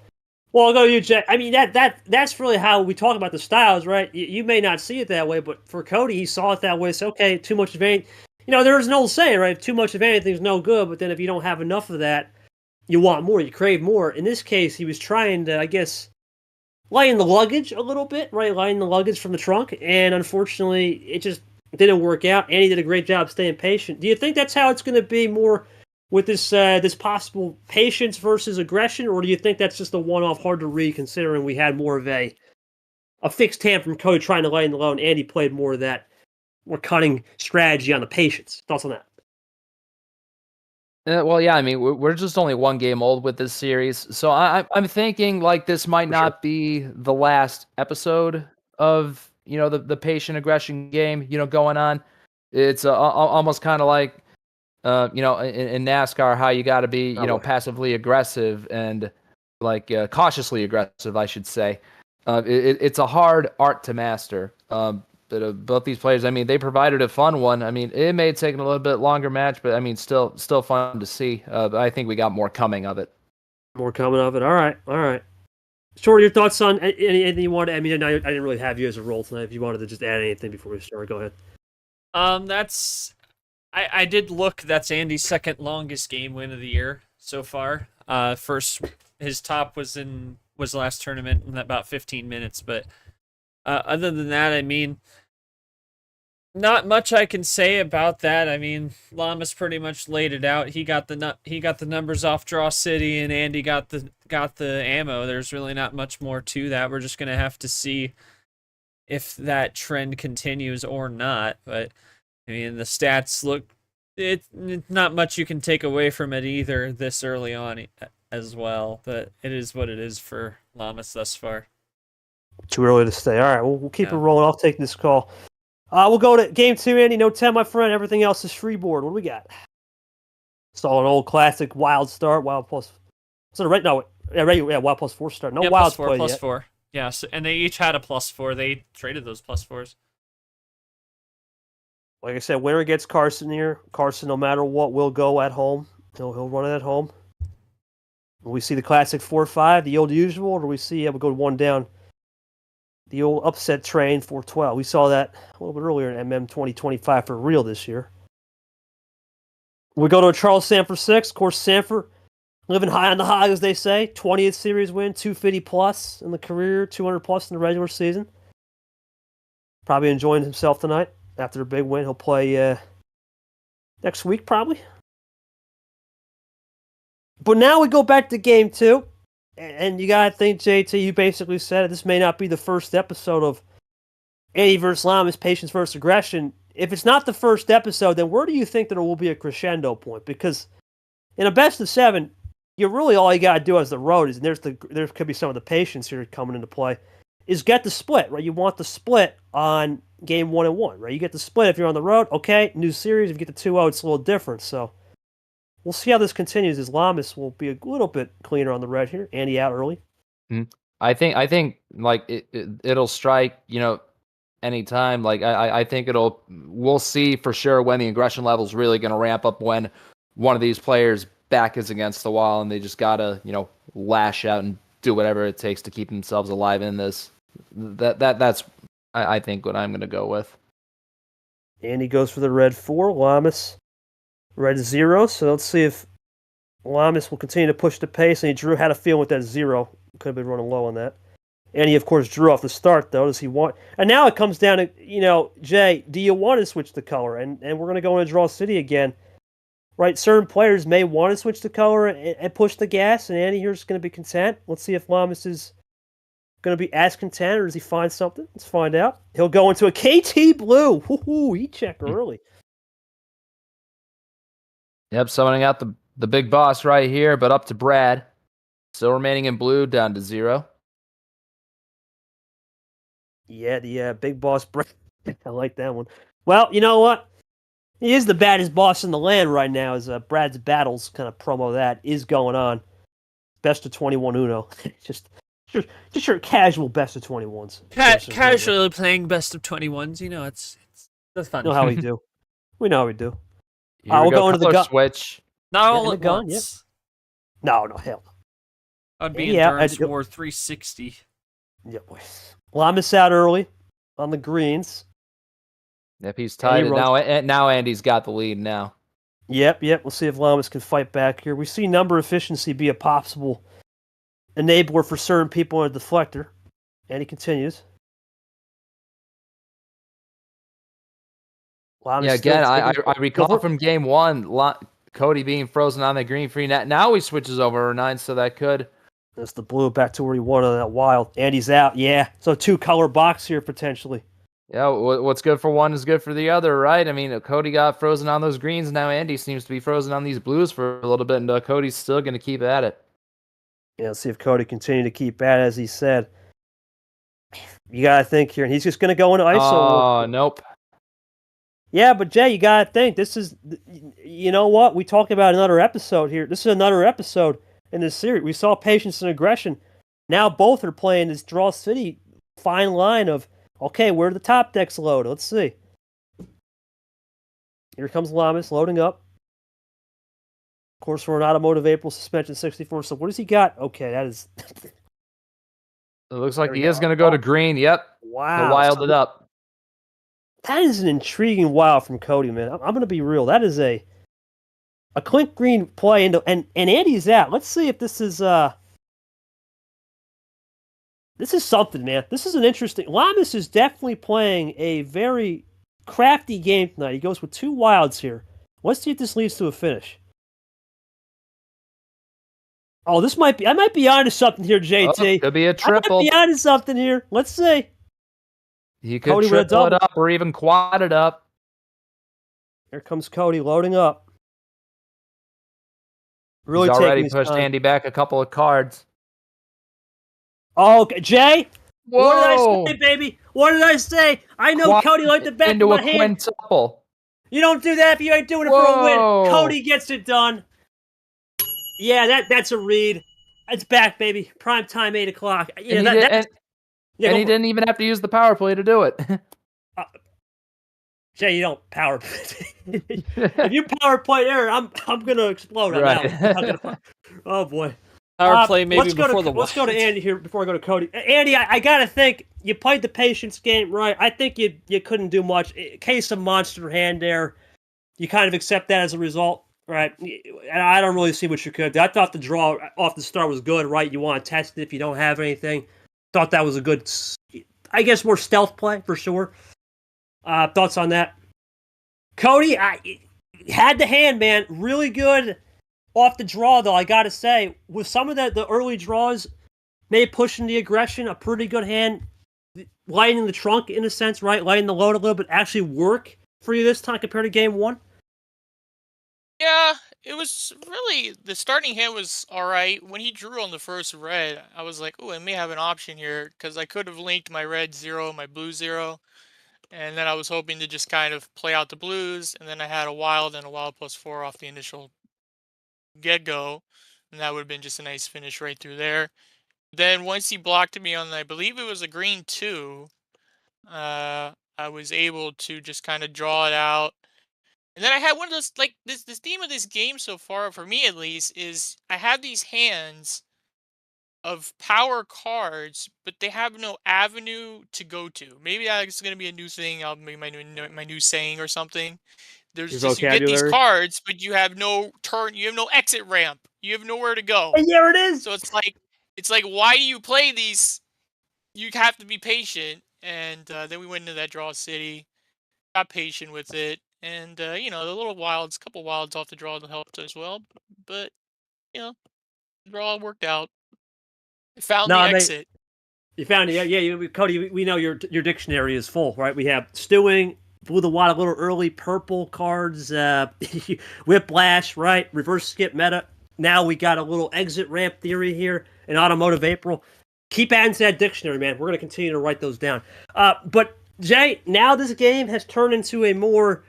Well, I'll go to you, Jack. I mean, that's really how we talk about the styles, right? You may not see it that way, but for Cody, he saw it that way. So, okay, too much of anything. There's an old saying, right? Too much of anything is no good, but then if you don't have enough of that, you want more, you crave more. In this case, he was trying to, I guess, lighten the luggage a little bit, right? Lighten the luggage from the trunk, and unfortunately, it just didn't work out, and he did a great job staying patient. Do you think that's how it's going to be more with this possible patience versus aggression, or do you think that's just a one-off, hard to read, considering we had more of a fixed hand from Cody trying to lighten the load, and Andy played more of that more cutting strategy on the patience? Thoughts on that? Well, yeah, I mean, we're just only one game old with this series, so I'm thinking like this might not be the last episode of the patient aggression game going on. It's almost kind of like in NASCAR, how you got to be passively aggressive and like cautiously aggressive, I should say. It's a hard art to master. But both these players, I mean, they provided a fun one. I mean, it may have taken a little bit longer match, but I mean, still fun to see. But I think we got more coming of it. More coming of it. All right. Short, your thoughts on anything you wanted? I mean, I didn't really have you as a role tonight. If you wanted to just add anything before we start, go ahead. I did look. That's Andy's second longest game win of the year so far. First, his top was last tournament in about 15 minutes. But other than that, I mean, not much I can say about that. I mean, Llamas pretty much laid it out. He got the numbers off Draw City, and Andy got the ammo. There's really not much more to that. We're just gonna have to see if that trend continues or not. But I mean, the stats look it's not much you can take away from it either this early on as well. But it is what it is for Llamas thus far. Too early to stay. All right, we'll keep Yeah. it rolling. I'll take this call. We'll go to game 2, Andy. No 10, my friend. Everything else is freeboard. What do we got? Saw an old classic wild start. Wild plus. So right now, wild plus 4 start. No Yeah, wilds +4, played yet. +4. Yeah, so, and they each had a +4. They traded those +4s. Like I said, winner gets Carson here. Carson, no matter what, will go at home. He'll run it at home. Will we see the classic 4-5, the old usual, or do we see we'll go 1 down? The old upset train 4-12. We saw that a little bit earlier in MM 2025 for real this year. We go to a Charles Sanford 6. Of course, Sanford living high on the hog, as they say. 20th series win, 250 plus in the career, 200 plus in the regular season. Probably enjoying himself tonight after a big win. He'll play next week, probably. But now we go back to game 2. And you got to think, JT, you basically said it. This may not be the first episode of Andy vs. Llamas, Patience versus Aggression. If it's not the first episode, then where do you think that it will be a crescendo point? Because in a best of 7, you really all you got to do as the road is, and there could be some of the patience here coming into play, is get the split, right? You want the split on game 1 and 1, right? You get the split if you're on the road. Okay, new series. If you get the 2-0, it's a little different. So we'll see how this continues, as Llamas will be a little bit cleaner on the red here. Andy out early. I think like it'll strike, anytime. Like I think we'll see for sure when the aggression level is really going to ramp up, when one of these players' back is against the wall and they just gotta lash out and do whatever it takes to keep themselves alive in this. That's I think what I'm going to go with. Andy goes for the red 4, Llamas red 0. So let's see if Llamas will continue to push the pace. And Drew had a feeling with that 0. Could have been running low on that. And he, of course, drew off the start, though. Does he want... And now it comes down to, Jay, do you want to switch the color? And we're going to go into Draw City again. Right? Certain players may want to switch the color and push the gas, and Andy here's going to be content. Let's see if Llamas is going to be as content, or does he find something? Let's find out. He'll go into a KT blue. Woohoo, he checked early. Yep, summoning out the big boss right here, but up to Brad. Still remaining in blue, down to 0. Yeah, the big boss. I like that one. Well, you know what? He is the baddest boss in the land right now, as Brad's Battles kind of promo that is going on. Best of 21 Uno. just your casual best of 21s. Casually playing best of 21s, that's fun. We know how we do. We know how we do. Here we we'll go go into the color gun. switch. Not all the at gun, once. No, hell. That'd be Yeah, Endurance War 360. Yep. Llamas out early on the greens. Yep, he's tied it now. Now Andy's got the lead now. Yep. We'll see if Llamas can fight back here. We see number efficiency be a possible enabler for certain people in a deflector. And he continues. Llamas Yeah, again, still I recall from game 1, Cody being frozen on the green free net. Now he switches over 9, so that could... That's the blue back to where he won on that wild. Andy's out, yeah. So 2-color box here, potentially. Yeah, what's good for one is good for the other, right? I mean, Cody got frozen on those greens. Now Andy seems to be frozen on these blues for a little bit, and Cody's still going to keep at it. Yeah, let's see if Cody continue to keep at it, as he said. You got to think here, and he's just going to go into ISO. Oh, nope. Yeah, but Jay, you got to think, this is, you know what? We talked about another episode here. This is another episode in this series. We saw Patience and Aggression. Now both are playing this Draw City fine line of, okay, where do the top decks load? Let's see. Here comes Llamas loading up. Of course, we're an Automotive April suspension 64. So what does he got? Okay, that is... It looks like he is going to go to green. Yep. Wow. He'll wild it up. That is an intriguing wild from Cody, man. I'm going to be real. That is a Clint Green play, and Andy's out. Let's see if this is something, man. This is an interesting... Llamas is definitely playing a very crafty game tonight. He goes with 2 wilds here. Let's see if this leads to a finish. Oh, this might be... I might be onto something here, JT. Oh, could be a triple. I might be onto something here. Let's see. He could Cody with a triple it double. up or even quad it up. Here comes Cody loading up. Really He's taking already his pushed time. Andy back a couple of cards. Oh, okay. Jay, what did I Whoa! say, baby? What did I say? I know Quad Cody like the back of into my a hand. quintuple. You don't do that if you ain't doing it for a win. Whoa! Cody gets it done. Yeah, that's a read. It's back, baby. Prime time, 8 o'clock. You And know, he, did, that's... Yeah, and go he for it. didn't even have to use the power play to do it. Jay, you don't power play. If you power play there, I'm gonna explode on Right. that one. Oh boy. Power play maybe let's go before to, the Let's go to Wilds. Andy here before I go to Cody. Andy, I gotta think you played the patience game right. I think you couldn't do much. Case of monster hand there. You kind of accept that as a result, right? And I don't really see what you could do. I thought the draw off the start was good, right? You want to test it if you don't have anything. Thought that was a good, I guess, more stealth play for sure. Thoughts on that? Cody, I had the hand, man. Really good off the draw, though, I got to say. With some of the early draws, maybe pushing the aggression, a pretty good hand. Lighting the trunk, in a sense, right? Lighting the load a little bit. Actually work for you this time compared to game one? Yeah, it was really the starting hand was all right. When he drew on the first red, I was like, "Oh, I may have an option here," because I could have linked my red 0, my blue 0, and then I was hoping to just kind of play out the blues, and then I had a wild and a wild +4 off the initial get go, and that would have been just a nice finish right through there. Then once he blocked me on, I believe it was a green 2, I was able to just kind of draw it out. And then I had one of those, like, this theme of this game so far, for me at least, is I have these hands of power cards, but they have no avenue to go to. Maybe that's going to be a new thing. I'll make my new saying or something. Your There's just, you get these vocabulary? cards, but you have no turn, you have no exit ramp. You have nowhere to go. And there it is! So it's like why do you play these? You have to be patient. And then we went into that draw city, got patient with it, and the little wilds, couple wilds off the draw helped as well. But the draw worked out. I found No, the I mean, exit. you found it. Yeah, Cody, we know your dictionary is full, right? We have stewing, blew the wad a little early, purple cards, whiplash, right? Reverse skip meta. Now we got a little exit ramp theory here in Automotive April. Keep adding to that dictionary, man. We're going to continue to write those down. But, Jay, now this game has turned into a more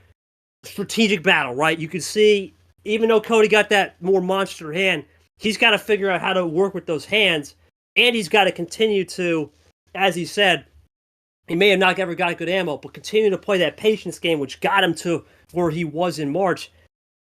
strategic battle, right? You can see, even though Cody got that more monster hand, he's got to figure out how to work with those hands, and he's got to continue to, as he said, he may have not ever got good ammo, but continue to play that patience game, which got him to where he was in March.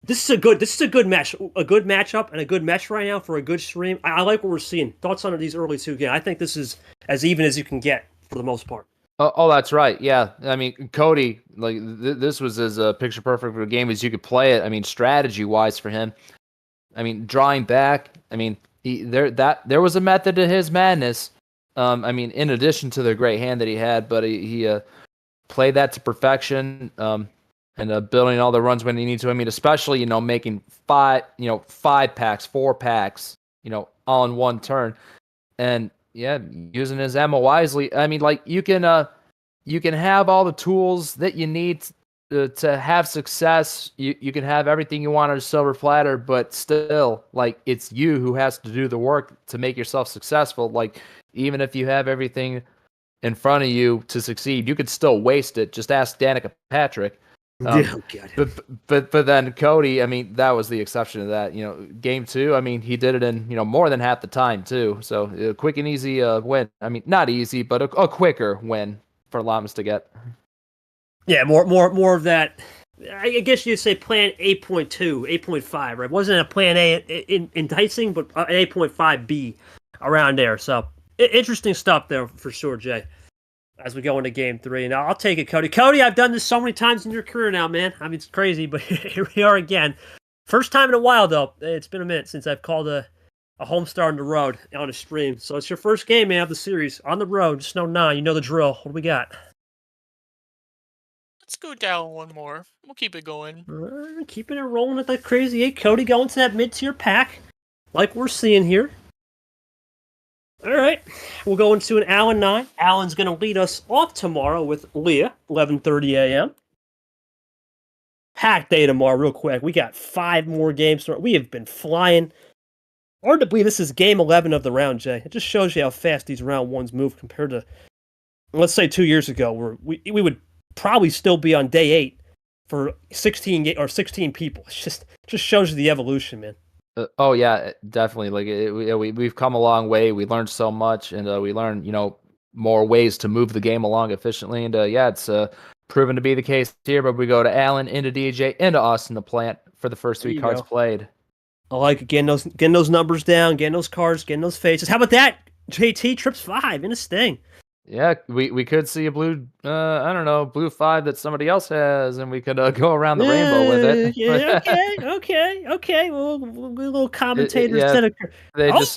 This is a good match, a good matchup, and a good match right now for a good stream. I like what we're seeing. Thoughts on these early two games? I think this is as even as you can get for the most part. Oh, that's right. Yeah, I mean, Cody, like this was as picture perfect of a game as you could play it. I mean, strategy wise for him. I mean, drawing back. I mean, there was a method to his madness. I mean, in addition to the great hand that he had, but he played that to perfection. And building all the runs when he needs to. I mean, especially making five packs, 4 packs, all in one turn, and yeah, using his ammo wisely. I mean, like you can have all the tools that you need to have success. You can have everything you want on a silver platter, but still, like it's you who has to do the work to make yourself successful. Like even if you have everything in front of you to succeed, you could still waste it. Just ask Danica Patrick. But then Cody, I mean, that was the exception to that. Game 2, I mean, he did it in more than half the time too. So a quick and easy win. I mean, not easy, but a quicker win for Llamas to get. Yeah, more of that. I guess you'd say plan 8.2, 8.5, right? Wasn't a plan A enticing, but an 8.5B around there. So interesting stuff there for sure, Jay. As we go into game 3. Now, I'll take it, Cody. Cody, I've done this so many times in your career now, man. I mean, it's crazy, but here we are again. First time in a while, though. It's been a minute since I've called a home start on the road on a stream. So it's your first game, man, of the series. On the road, just know 9. You know the drill. What do we got? Let's go down one more. We'll keep it going. Keeping it rolling at that crazy 8. Cody going to that mid-tier pack, like we're seeing here. All right, we'll go into an Allen 9. Allen's going to lead us off tomorrow with Leah, 11:30 a.m. Packed day tomorrow, real quick. We got 5 more games. We have been flying. Hard to believe this is game 11 of the round, Jay. It just shows you how fast these round ones move compared to, let's say, 2 years ago, where we would probably still be on day 8 for 16 or 16 people. It's just shows you the evolution, man. Oh yeah, definitely. Like we've come a long way. We learned so much, and we learned more ways to move the game along efficiently. And it's proven to be the case here. But we go to Allen, into DJ, into Austin the Plant for the first 3 cards played. I like getting those numbers down, getting those cards, getting those faces. How about that? JT trips 5 in a sting. Yeah, we could see a blue, blue 5 that somebody else has, and we could go around the rainbow with it. Yeah, okay. We'll little commentators. They just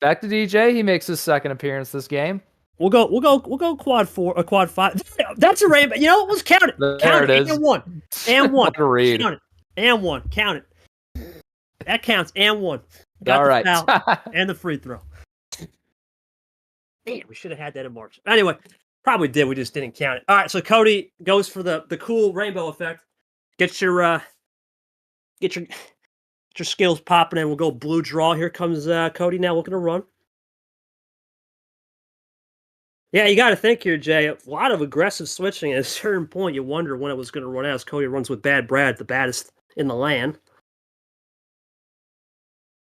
back to DJ. He makes his second appearance this game. We'll go quad 4 or quad 5. That's a rainbow. Let's count it. Count it. And 1. And 1. Count it. And 1. Count it. That counts. And 1. Got all the right. Foul and the free throw. Man, we should have had that in March. Anyway, probably did. We just didn't count it. All right, so Cody goes for the cool rainbow effect. Get your skills popping, and we'll go blue draw. Here comes Cody now looking to run. Yeah, you got to think here, Jay. A lot of aggressive switching. At a certain point, you wonder when it was going to run out. As Cody runs with Bad Brad, the baddest in the land.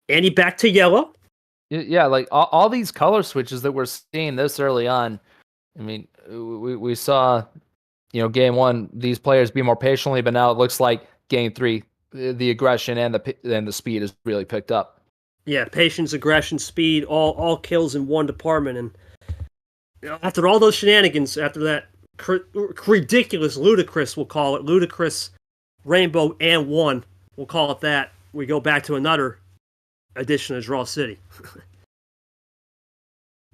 Andy back to yellow. Yeah, like all these color switches that we're seeing this early on. I mean, we saw, game 1, these players be more patiently, but now it looks like game 3, the aggression and the speed is really picked up. Yeah, patience, aggression, speed, all kills in one department. And after all those shenanigans, after that ridiculous, ludicrous, we'll call it, ludicrous rainbow and 1, we'll call it that, we go back to another edition of Draw City.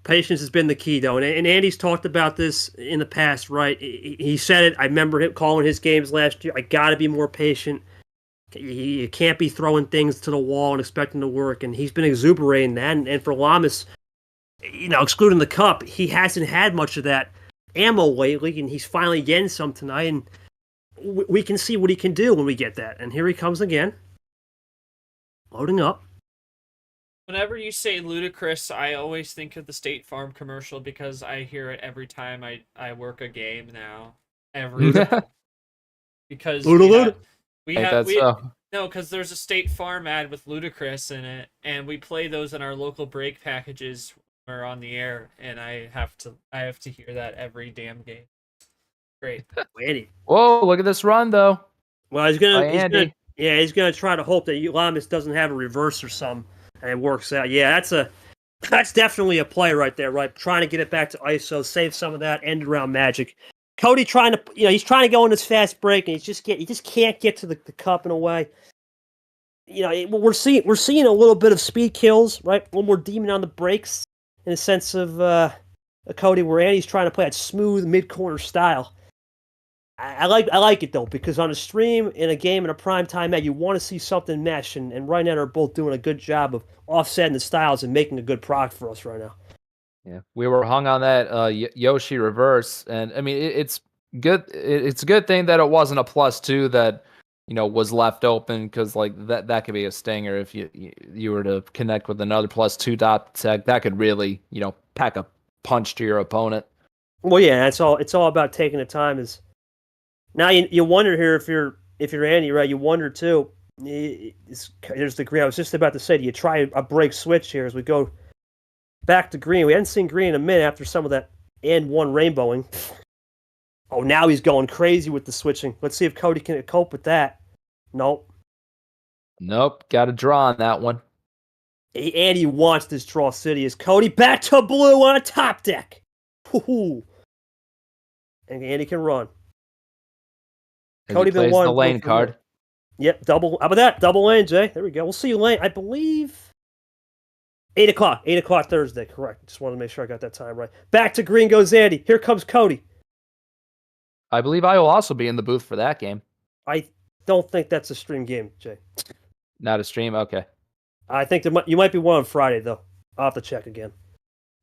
Patience has been the key, though, and Andy's talked about this in the past, right? He said it. I remember him calling his games last year. I got to be more patient. You can't be throwing things to the wall and expecting to work, and he's been exuberating that. And for Llamas, excluding the cup, he hasn't had much of that ammo lately, and he's finally getting some tonight, and we can see what he can do when we get that. And here he comes again, loading up. Whenever you say ludicrous, I always think of the State Farm commercial because I hear it every time I work a game now. Every time. Because because there's a State Farm ad with ludicrous in it, and we play those in our local break packages when we're on the air, and I have to hear that every damn game. Great. Andy. Whoa, look at this run though. Well, he's gonna try to hope that Llamas doesn't have a reverse or something. And it works out. Yeah, that's definitely a play right there, right? Trying to get it back to ISO, save some of that end around magic. Cody trying to, he's trying to go in this fast break, and he just can't get to the cup in a way. We're seeing a little bit of speed kills, right? A little more demon on the brakes in the sense of Cody, where Andy's trying to play that smooth mid-corner style. I like it though, because on a stream, in a game, in a prime time ad, you want to see something mesh, and right now they're both doing a good job of offsetting the styles and making a good product for us right now. Yeah, we were hung on that Yoshi reverse, and I mean it's good. It's a good thing that it wasn't a +2 that was left open, because like that could be a stinger if you were to connect with another +2 dot tech. That could really pack a punch to your opponent. Well, yeah, it's all about taking the time. Now you wonder here if you're Andy, right? You wonder too. There's the green. I was just about to say, do you try a break switch here as we go back to green? We hadn't seen green in a minute after some of that and 1 rainbowing. Oh, now he's going crazy with the switching. Let's see if Cody can cope with that. Nope. Got a draw on that one. Andy wants this Draw City. Is Cody back to blue on a top deck? Woo-hoo. And Andy can run. Cody plays the lane card. Yep, double. How about that? Double lane, Jay. There we go. We'll see you lane. I believe 8 o'clock. 8 o'clock Thursday. Correct. Just wanted to make sure I got that time right. Back to green goes Andy. Here comes Cody. I believe I will also be in the booth for that game. I don't think that's a stream game, Jay. Not a stream? Okay. I think you might be one on Friday, though. I'll have to check again.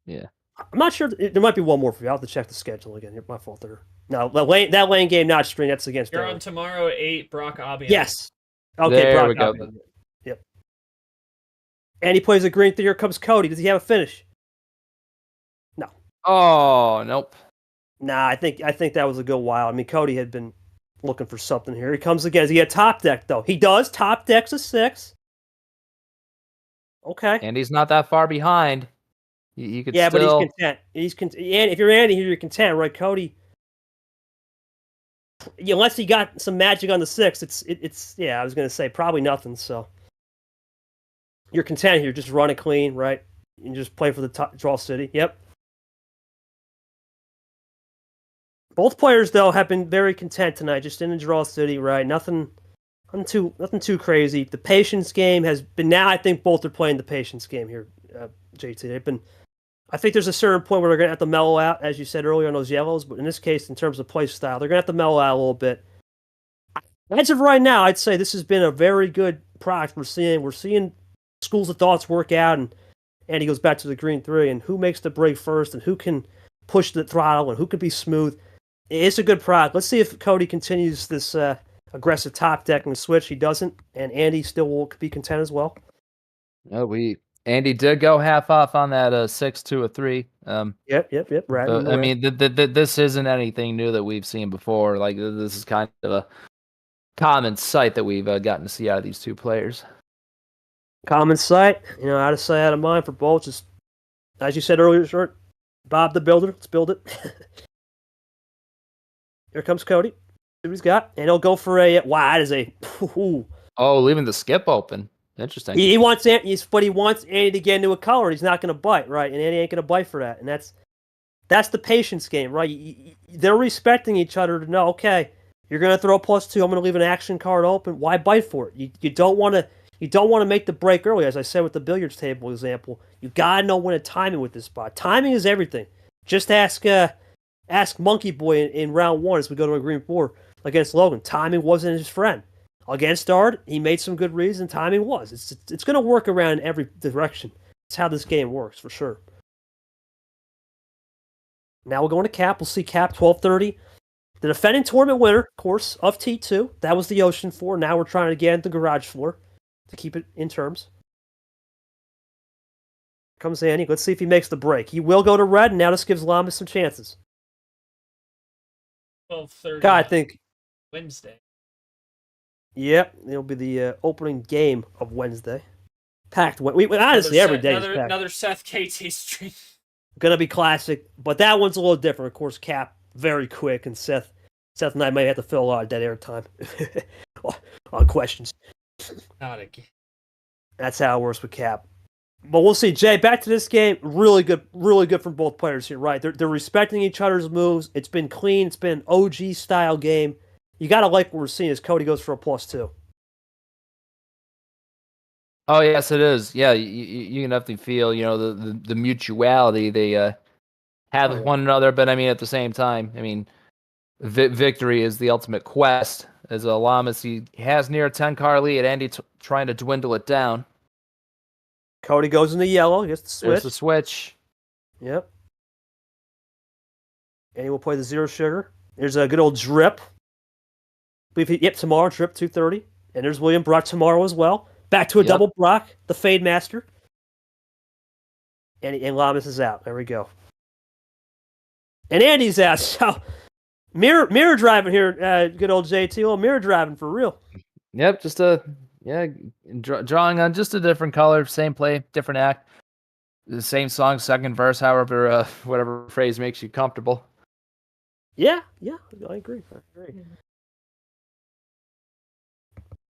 Yeah. I'm not sure. There might be one more for you. I'll have to check the schedule again. My fault there. No, that lane game not string. That's against. You're on tomorrow at 8. Brock Abian. Yes. Okay, There Brock we go. Abian. Yep. And he plays a green. Here comes Cody. Does he have a finish? No. Oh, nope. Nah, I think that was a good while. I mean, Cody had been looking for something here. He comes again. He had top deck though. He does top decks a 6. Okay. And he's not that far behind. You could Yeah, still... but he's content. And if you're Andy here, you're content, right? Cody, unless he got some magic on the 6, it's yeah. I was gonna say probably nothing. So you're content here, just run it clean, right? And just play for the draw city. Yep. Both players though have been very content tonight, just in the draw city, right? Nothing too crazy. The patience game has been now. I think both are playing the patience game here, JT. They've been. I think there's a certain point where they're going to have to mellow out, as you said earlier, on those yellows. But in this case, in terms of play style, they're going to have to mellow out a little bit. As of right now, I'd say this has been a very good product. We're seeing schools of thoughts work out, and he goes back to the green 3, and who makes the break first, and who can push the throttle, and who can be smooth. It's a good product. Let's see if Cody continues this aggressive top deck and switch. He doesn't, and Andy still will be content as well. Andy did go half off on that 6 to a 3. Yep. Right. But, I mean, this isn't anything new that we've seen before. Like, this is kind of a common sight that we've gotten to see out of these two players. Common sight, out of sight, out of mind for both. Just as you said earlier, short. Bob the Builder. Let's build it. Here comes Cody. See what he's got, and he'll go for a wow. That is a. Oh, leaving the skip open. Interesting. He wants Andy, but he wants Andy to get into a color. He's not going to bite, right? And Andy ain't going to bite for that. And that's the patience game, right? They're respecting each other to know, okay, you're going to throw a +2. I'm going to leave an action card open. Why bite for it? You don't want to make the break early, as I said with the billiards table example. You got to know when to time it with this spot. Timing is everything. Just ask Monkey Boy in round 1 as we go to a green 4 against Logan. Timing wasn't his friend. Against Ard, he made some good reads, and timing was. It's going to work around in every direction. It's how this game works, for sure. Now we're going to Cap. We'll see Cap 12:30. The defending tournament winner, of course, of T2. That was the Ocean 4. Now we're trying to get into the garage floor to keep it in terms. Comes Andy. Let's see if he makes the break. He will go to red, and now this gives Llamas some chances. 12:30. God, I think. Wednesday. Yep, it'll be the opening game of Wednesday. Packed. Honestly, every day is packed. Another Seth KT stream. Gonna be classic, but that one's a little different. Of course, Cap very quick, and Seth and I might have to fill a lot of dead air time on questions. Not again. That's how it works with Cap. But we'll see. Jay, back to this game. Really good from both players here. Right, they're respecting each other's moves. It's been clean. It's been OG style game. You gotta like what we're seeing as Cody goes for a +2. Oh yes, it is. Yeah, you can definitely feel the mutuality they have with one another. But I mean, at the same time, I mean, victory is the ultimate quest. As Llamas, he has near a 10-car lead. Andy trying to dwindle it down. Cody goes into yellow. He gets the switch. There's the switch. Yep. Andy will play the zero sugar. There's a good old drip. Tomorrow, Drip 2:30. And there's William Brock tomorrow as well. Back to a double Brock, the Fade Master. And Llamas is out. There we go. And Andy's out. So, mirror driving here, good old JT. Little mirror driving for real. Yep, just drawing on just a different color, same play, different act. The same song, second verse, however, whatever phrase makes you comfortable. Yeah, I agree.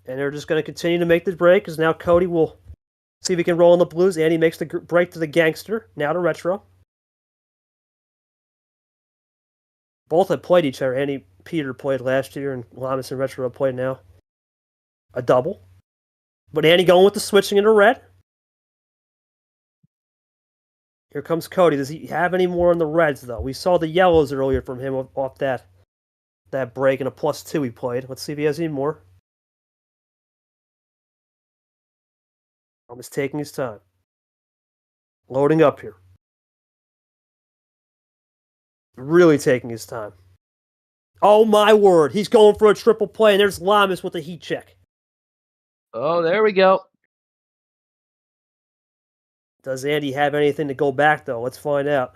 And they're just going to continue to make the break, because now Cody will see if he can roll in the blues. Andy makes the break to the gangster, now to retro. Both have played each other. Andy Peter played last year, and Llamas and retro have played now. A double. But Andy going with the switching into red. Here comes Cody. Does he have any more on the reds, though? We saw the yellows earlier from him off that break, and a +2 he played. Let's see if he has any more. He's taking his time. Loading up here. Really taking his time. Oh my word. He's going for a triple play, and there's Llamas with a heat check. Oh, there we go. Does Andy have anything to go back, though? Let's find out.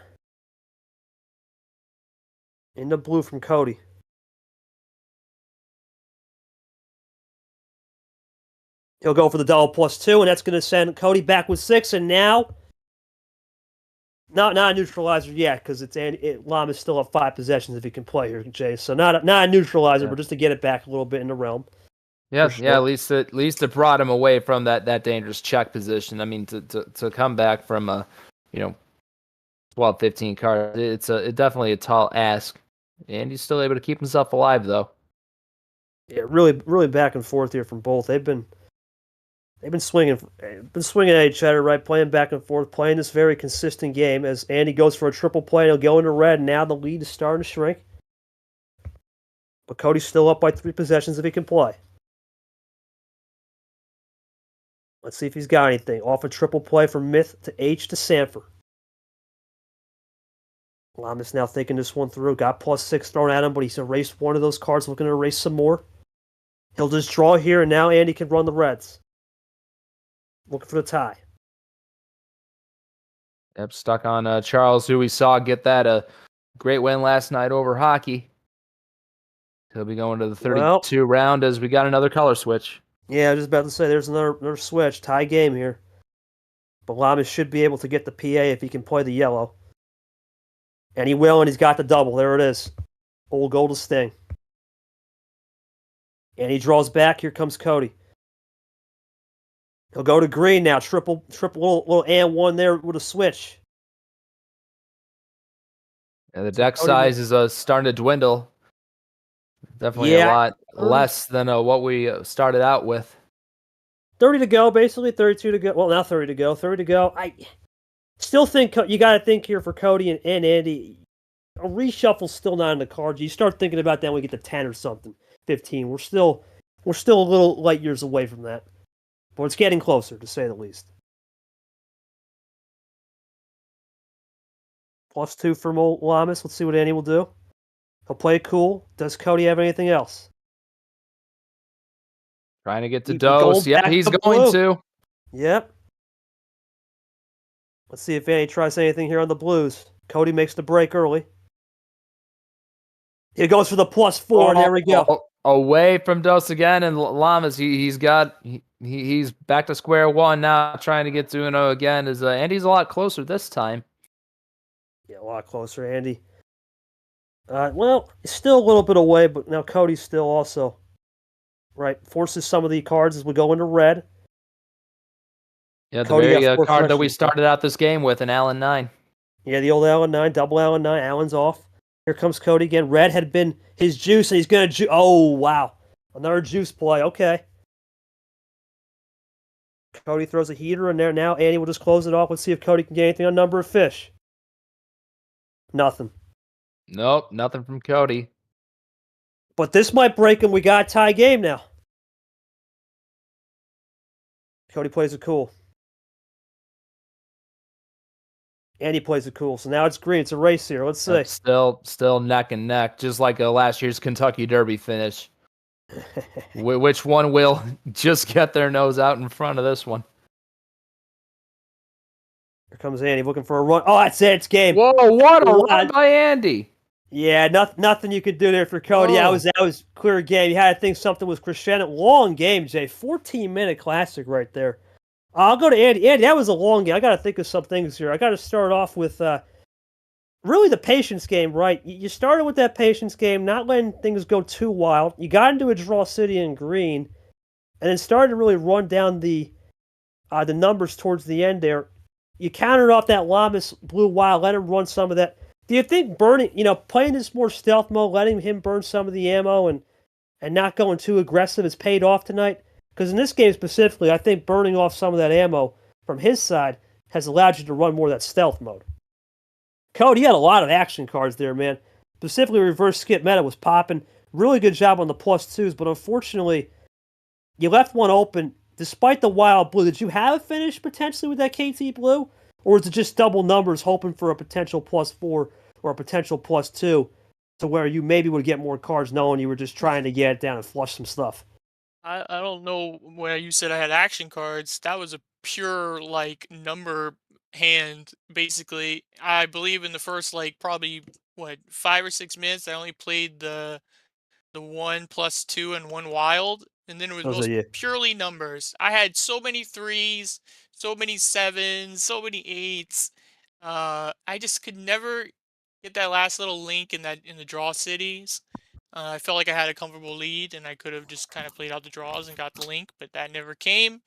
In the blue from Cody. He'll go for the double +2, and that's going to send Cody back with 6, and now... Not a neutralizer yet, because Llamas still have 5 possessions if he can play here, Jay. So not a neutralizer, but just to get it back a little bit in the realm. Yeah, sure. yeah. At least it brought him away from that dangerous check position. I mean, to come back from a 12, 15 card, it's definitely a tall ask, and he's still able to keep himself alive though. Yeah, really back and forth here from both. They've been swinging at each other, right? Playing back and forth, playing this very consistent game. As Andy goes for a triple play, he'll go into red. Now the lead is starting to shrink, but Cody's still up by 3 possessions if he can play. Let's see if he's got anything. Off a triple play from Myth to H to Sanford. Llamas now thinking this one through. Got +6 thrown at him, but he's erased one of those cards, looking to erase some more. He'll just draw here, and now Andy can run the Reds. Looking for the tie. Yep, stuck on Charles, who we saw get that great win last night over Hockey. He'll be going to the 32 round as we got another color switch. Yeah, I was just about to say, there's another switch. Tie game here. But Llamas should be able to get the PA if he can play the yellow. And he will, and he's got the double. There it is. Old goal to sting. And he draws back. Here comes Cody. He'll go to green now. Triple little and one there with a switch. Yeah, the deck size is starting to dwindle. Definitely a lot less than what we started out with. 30 to go, basically. 32 to go. Well, now 30 to go. 30 to go. I still think you got to think here for Cody and Andy. A reshuffle's still not in the cards. You start thinking about that when we get to 10 or something, 15. We're still a little light years away from that. But it's getting closer, to say the least. +2 from Llamas. Let's see what Andy will do. He'll play it cool. Does Cody have anything else? Trying to get to dose. Yeah, he's going to. Yep. Let's see if Andy tries anything here on the blues. Cody makes the break early. He goes for the +4, and there we go. Away from dose again, and Llamas, he's back to square one now, trying to get to Uno again. Andy's a lot closer this time. Yeah, a lot closer, Andy. Well, he's still a little bit away, but now Cody's still also, right, forces some of the cards as we go into red. Yeah, the very card that we started out this game with, an Allen 9. Yeah, the old Allen 9, double Allen 9, Allen's off. Here comes Cody again. Red had been his juice, and he's going to oh, wow. Another juice play, okay. Cody throws a heater in there. Now Andy will just close it off. Let's see if Cody can get anything on number of fish. Nothing. Nope, nothing from Cody. But this might break him. We got a tie game now. Cody plays it cool. Andy plays it cool. So now it's green. It's a race here. Let's see. Still neck and neck, just like last year's Kentucky Derby finish. Which one will just get their nose out in front of this one? Here comes Andy looking for a run. Oh, that's it. It's game. Whoa, what a run by Andy. Yeah, nothing you could do there for Cody. That was clear game. You had to think something was crescendo. Long game, Jay. 14-minute classic right there. I'll go to Andy. Andy, that was a long game. I got to think of some things here. I got to start off with really the patience game, right? You started with that patience game, not letting things go too wild. You got into a draw city in green, and then started to really run down the numbers towards the end there. You countered off that Llamas blue wild, let him run some of that. Do you think playing this more stealth mode, letting him burn some of the ammo and not going too aggressive has paid off tonight? Because in this game specifically, I think burning off some of that ammo from his side has allowed you to run more of that stealth mode. Cody, you had a lot of action cards there, man. Specifically, reverse skip meta was popping. Really good job on the +2s, but unfortunately, you left one open despite the wild blue. Did you have a finish potentially with that KT blue? Or is it just double numbers hoping for a potential +4 or a potential +2 to where you maybe would get more cards knowing you were just trying to get it down and flush some stuff. I don't know where you said I had action cards. That was a pure like number hand, basically. I believe in the first like probably what 5 or 6 minutes, I only played the 1+2 and one wild, and then it was Those are most you. purely numbers. I had so many threes, so many sevens, so many eights. I just could never get that last little link in the draw cities. I felt like I had a comfortable lead, and I could have just kind of played out the draws and got the link, but that never came.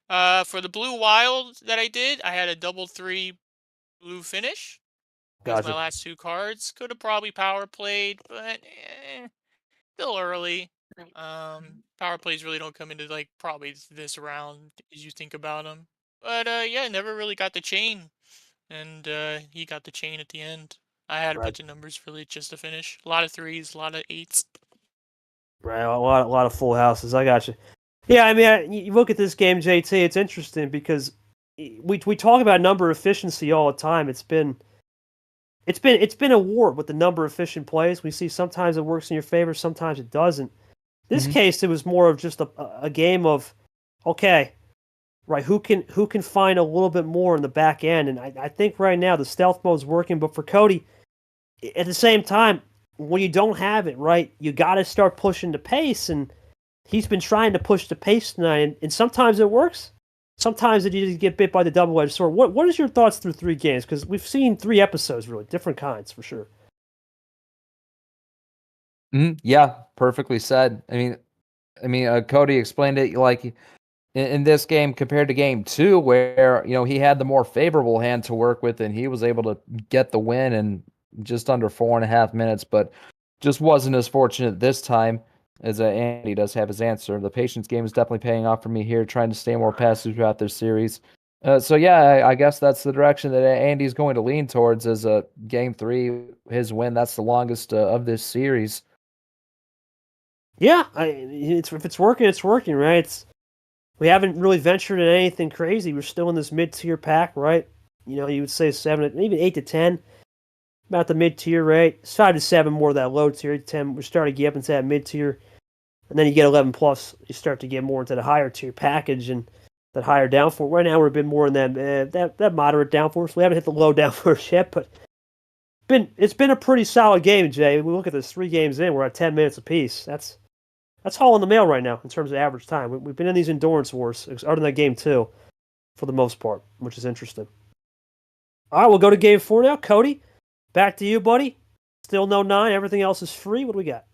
For the blue wild that I did, I had a double three blue finish. That was my Gotcha. last two cards. Could have probably power played, but still early. Power plays really don't come into like probably this round as you think about them. But yeah, never really got the chain, and he got the chain at the end. I had a Right. bunch of numbers really just to finish. A lot of threes, a lot of eights. Right, a lot of full houses. I got you. Yeah, I mean, you look at this game, JT. It's interesting because we talk about number efficiency all the time. It's been a war with the number of efficient plays. We see sometimes it works in your favor, sometimes it doesn't. This case, it was more of just a game of, okay, right, who can find a little bit more in the back end, and I think right now the stealth mode's working. But for Cody, at the same time, when you don't have it, right, you got to start pushing the pace, and he's been trying to push the pace tonight, and sometimes it works. Sometimes it you just get bit by the double-edged sword. What is your thoughts through 3 games? Because we've seen 3 episodes, really different kinds for sure. Yeah, perfectly said. Cody explained it like in this game compared to game 2, where he had the more favorable hand to work with, and he was able to get the win in just under 4.5 minutes, but just wasn't as fortunate this time. As Andy does have his answer. The patience game is definitely paying off for me here, trying to stay more passive throughout this series. So yeah, I guess that's the direction that Andy's going to lean towards as a game 3, his win. That's the longest of this series. Yeah, if it's working, it's working, right? We haven't really ventured in anything crazy. We're still in this mid-tier pack, right? You would say 7, even 8 to 10, about the mid-tier, right? It's 5 to 7 more of that low tier. 10, we're starting to get up into that mid-tier. And then you get 11 plus, you start to get more into the higher tier package and that higher downforce. Right now we're a bit more in that moderate downforce. We haven't hit the low downforce yet, but it's been a pretty solid game, Jay. We look at this 3 games in, we're at 10 minutes apiece. That's all in the mail right now in terms of average time. We've been in these endurance wars, other than that game 2, for the most part, which is interesting. All right, we'll go to game 4 now. Cody, back to you, buddy. Still no 9. Everything else is free. What do we got?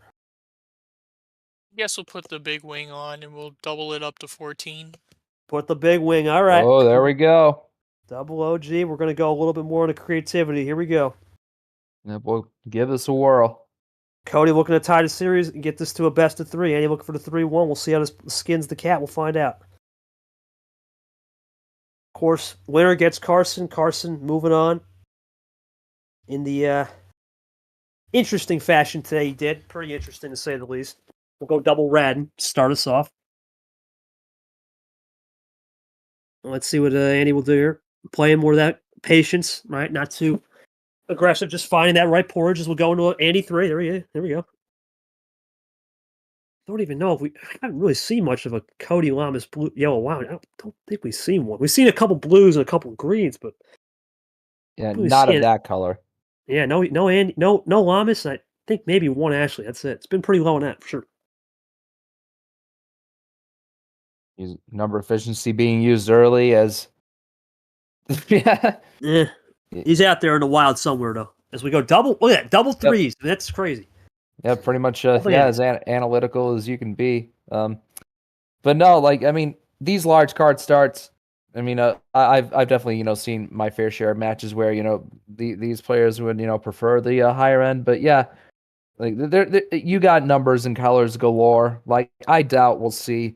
Guess we'll put the big wing on and we'll double it up to 14. Put the big wing. All right. Oh, there we go. Double OG. We're going to go a little bit more into creativity. Here we go. Yeah, boy, give us a whirl. Cody looking to tie the series and get this to a best of 3. Andy looking for the 3-1. We'll see how this skins the cat. We'll find out. Of course, winner gets Carson. Carson moving on in the interesting fashion today he did. Pretty interesting to say the least. We'll go double Radden. Start us off. Let's see what Andy will do here. Playing more of that patience, right? Not too aggressive, just finding that right porridge as we'll go into Andy 3. There we go. Don't even know if I haven't really seen much of a Cody Llamas blue yellow wow. I don't think we've seen one. We've seen a couple blues and a couple greens, but yeah, not of that color. Yeah, no Andy, no Llamas. I think maybe one Ashley. That's it. It's been pretty low on that for sure. Number efficiency being used early as yeah. He's out there in the wild somewhere though. As we go double, look at that, double threes. Yep. That's crazy. Yeah, pretty much. As analytical as you can be. But no, these large card starts. I've definitely seen my fair share of matches where these players would prefer the higher end. But yeah, you got numbers and colors galore. Like I doubt we'll see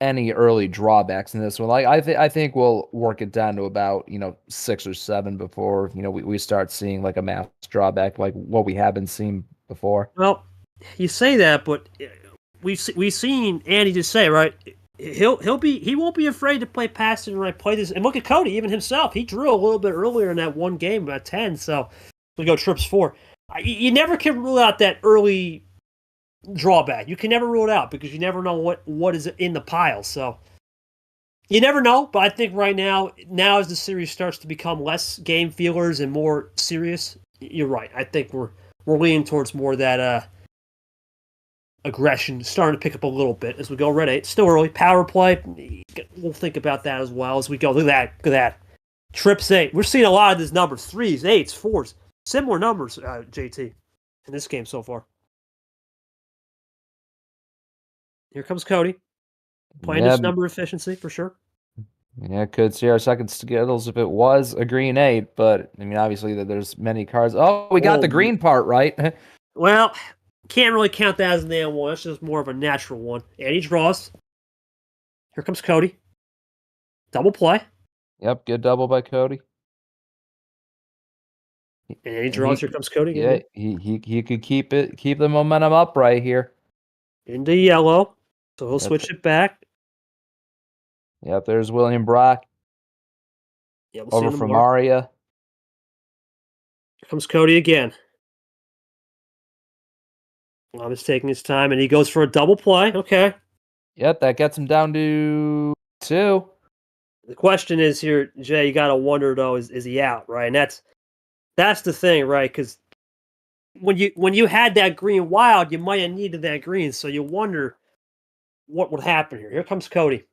any early drawbacks in this one. Like I think we'll work it down to about 6 or 7 before we start seeing like a mass drawback like what we have been seeing before. Well, you say that, but we've seen Andy just say right. He won't be afraid to play passive and play this. And look at Cody, even himself. He drew a little bit earlier in that one game, about 10. So We go trips 4. You never can rule out that early drawback. You can never rule it out because you never know what is in the pile. So you never know. But I think right now as the series starts to become less game feelers and more serious, you're right. I think we're leaning towards more of that aggression, starting to pick up a little bit as we go red 8. Still early. Power play. We'll think about that as well as we go. Look at that. Trips 8. We're seeing a lot of these numbers: 3s, 8s, 4s. Similar numbers, JT, in this game so far. Here comes Cody. Playing Yeah, this number efficiency for sure. yeah, could see our second Skittles if it was a green 8, but I mean, obviously that there's many cards. Oh, we got the green part right. Well, can't really count that as an A1. It's just more of a natural one. And he draws. Here comes Cody. Double play. Yep, good double by Cody. And he draws. Here comes Cody Yeah, again. he could keep the momentum up right here. Into yellow. So he'll switch it back. Yep, there's William Brock. Yeah, we'll over from Aria. Here comes Cody again. Llamas taking his time, and he goes for a double play. Okay. Yep, that gets him down to 2. The question is here, Jay, you got to wonder, though, is he out, right? And that's the thing, right? Because when you had that green wild, you might have needed that green, so you wonder what would happen here. Here comes Cody.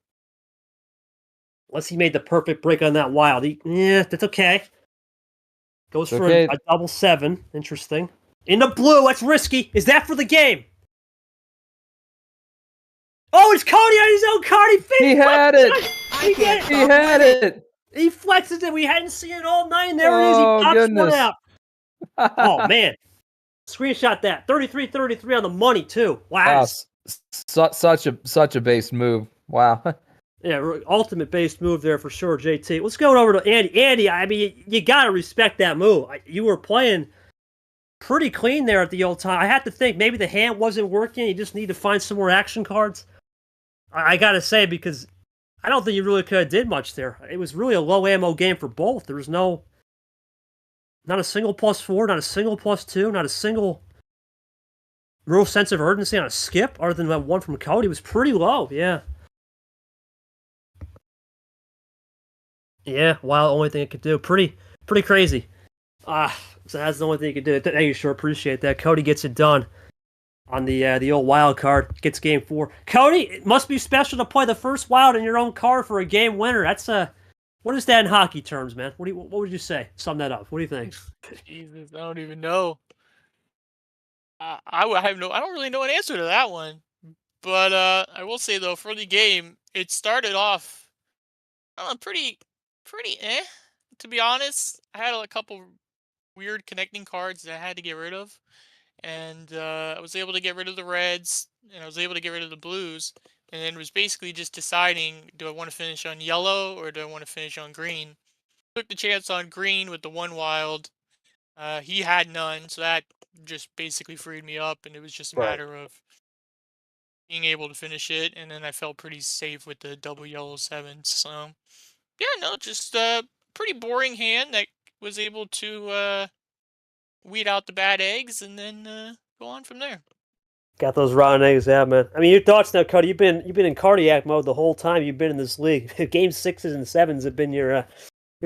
Unless he made the perfect break on that wild. That's okay. Goes for a double 7. Interesting. In the blue, that's risky. Is that for the game? Oh, it's Cody on his own card. He had it. He had it. He flexes it. We hadn't seen it all night, and there it is. He pops one out. Oh, man. Screenshot that. 33-33 on the money, too. Wow. Such a base move. Wow. Yeah, ultimate base move there for sure, JT. Let's go over to Andy. Andy, I mean, you got to respect that move. You were playing pretty clean there at the old time. I had to think maybe the hand wasn't working. You just need to find some more action cards. I got to say, because I don't think you really could have did much there. It was really a low ammo game for both. There was not a single +4, not a single +2, not a single real sense of urgency on a skip other than that one from Cody. It was pretty low, yeah. Yeah, wow, only thing it could do. Pretty crazy. So that's the only thing you could do. Thank you, sure appreciate that. Cody gets it done on the old wild card. Gets game 4. Cody, it must be special to play the first wild in your own card for a game winner. That's what is that in hockey terms, man? What would you say? Sum that up. What do you think? Jesus, I don't even know. I don't really know an answer to that one. But I will say though, for the game, it started off pretty eh. To be honest, I had a couple weird connecting cards that I had to get rid of, and I was able to get rid of the reds, and I was able to get rid of the blues, and then it was basically just deciding, do I want to finish on yellow or do I want to finish on green? Took the chance on green with the one wild. He had none, so that just basically freed me up, and it was just a matter of being able to finish it, and then I felt pretty safe with the double yellow 7s. So yeah, no, just a pretty boring hand that was able to weed out the bad eggs and then go on from there. Got those rotten eggs out, man. I mean, your thoughts now, Cody? You've been in cardiac mode the whole time you've been in this league. Game 6s and 7s have been your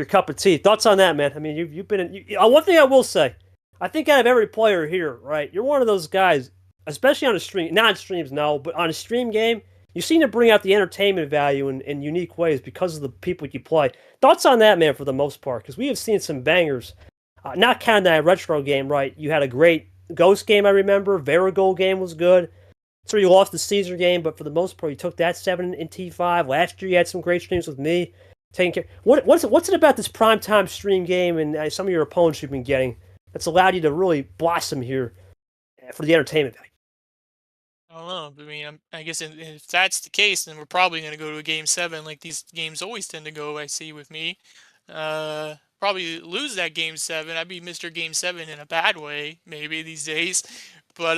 cup of tea. Thoughts on that, man? I mean, you've been in. One thing I will say, I think out of every player here, right, you're one of those guys, especially on a stream. Not on streams, no, but on a stream game, you seem to bring out the entertainment value in unique ways because of the people you play. Thoughts on that, man, for the most part? Because we have seen some bangers. Not counting that retro game, right? You had a great Ghost game, I remember. Varigol game was good. So you lost the Caesar game, but for the most part, you took that 7 in T5. Last year, you had some great streams with me. Taking care. What's it about this primetime stream game and some of your opponents you've been getting that's allowed you to really blossom here for the entertainment value? I don't know. I mean, I guess if that's the case, then we're probably going to go to a game 7, like these games always tend to go. I see with me. Probably lose that game 7. I'd be Mr. Game 7 in a bad way, maybe these days. But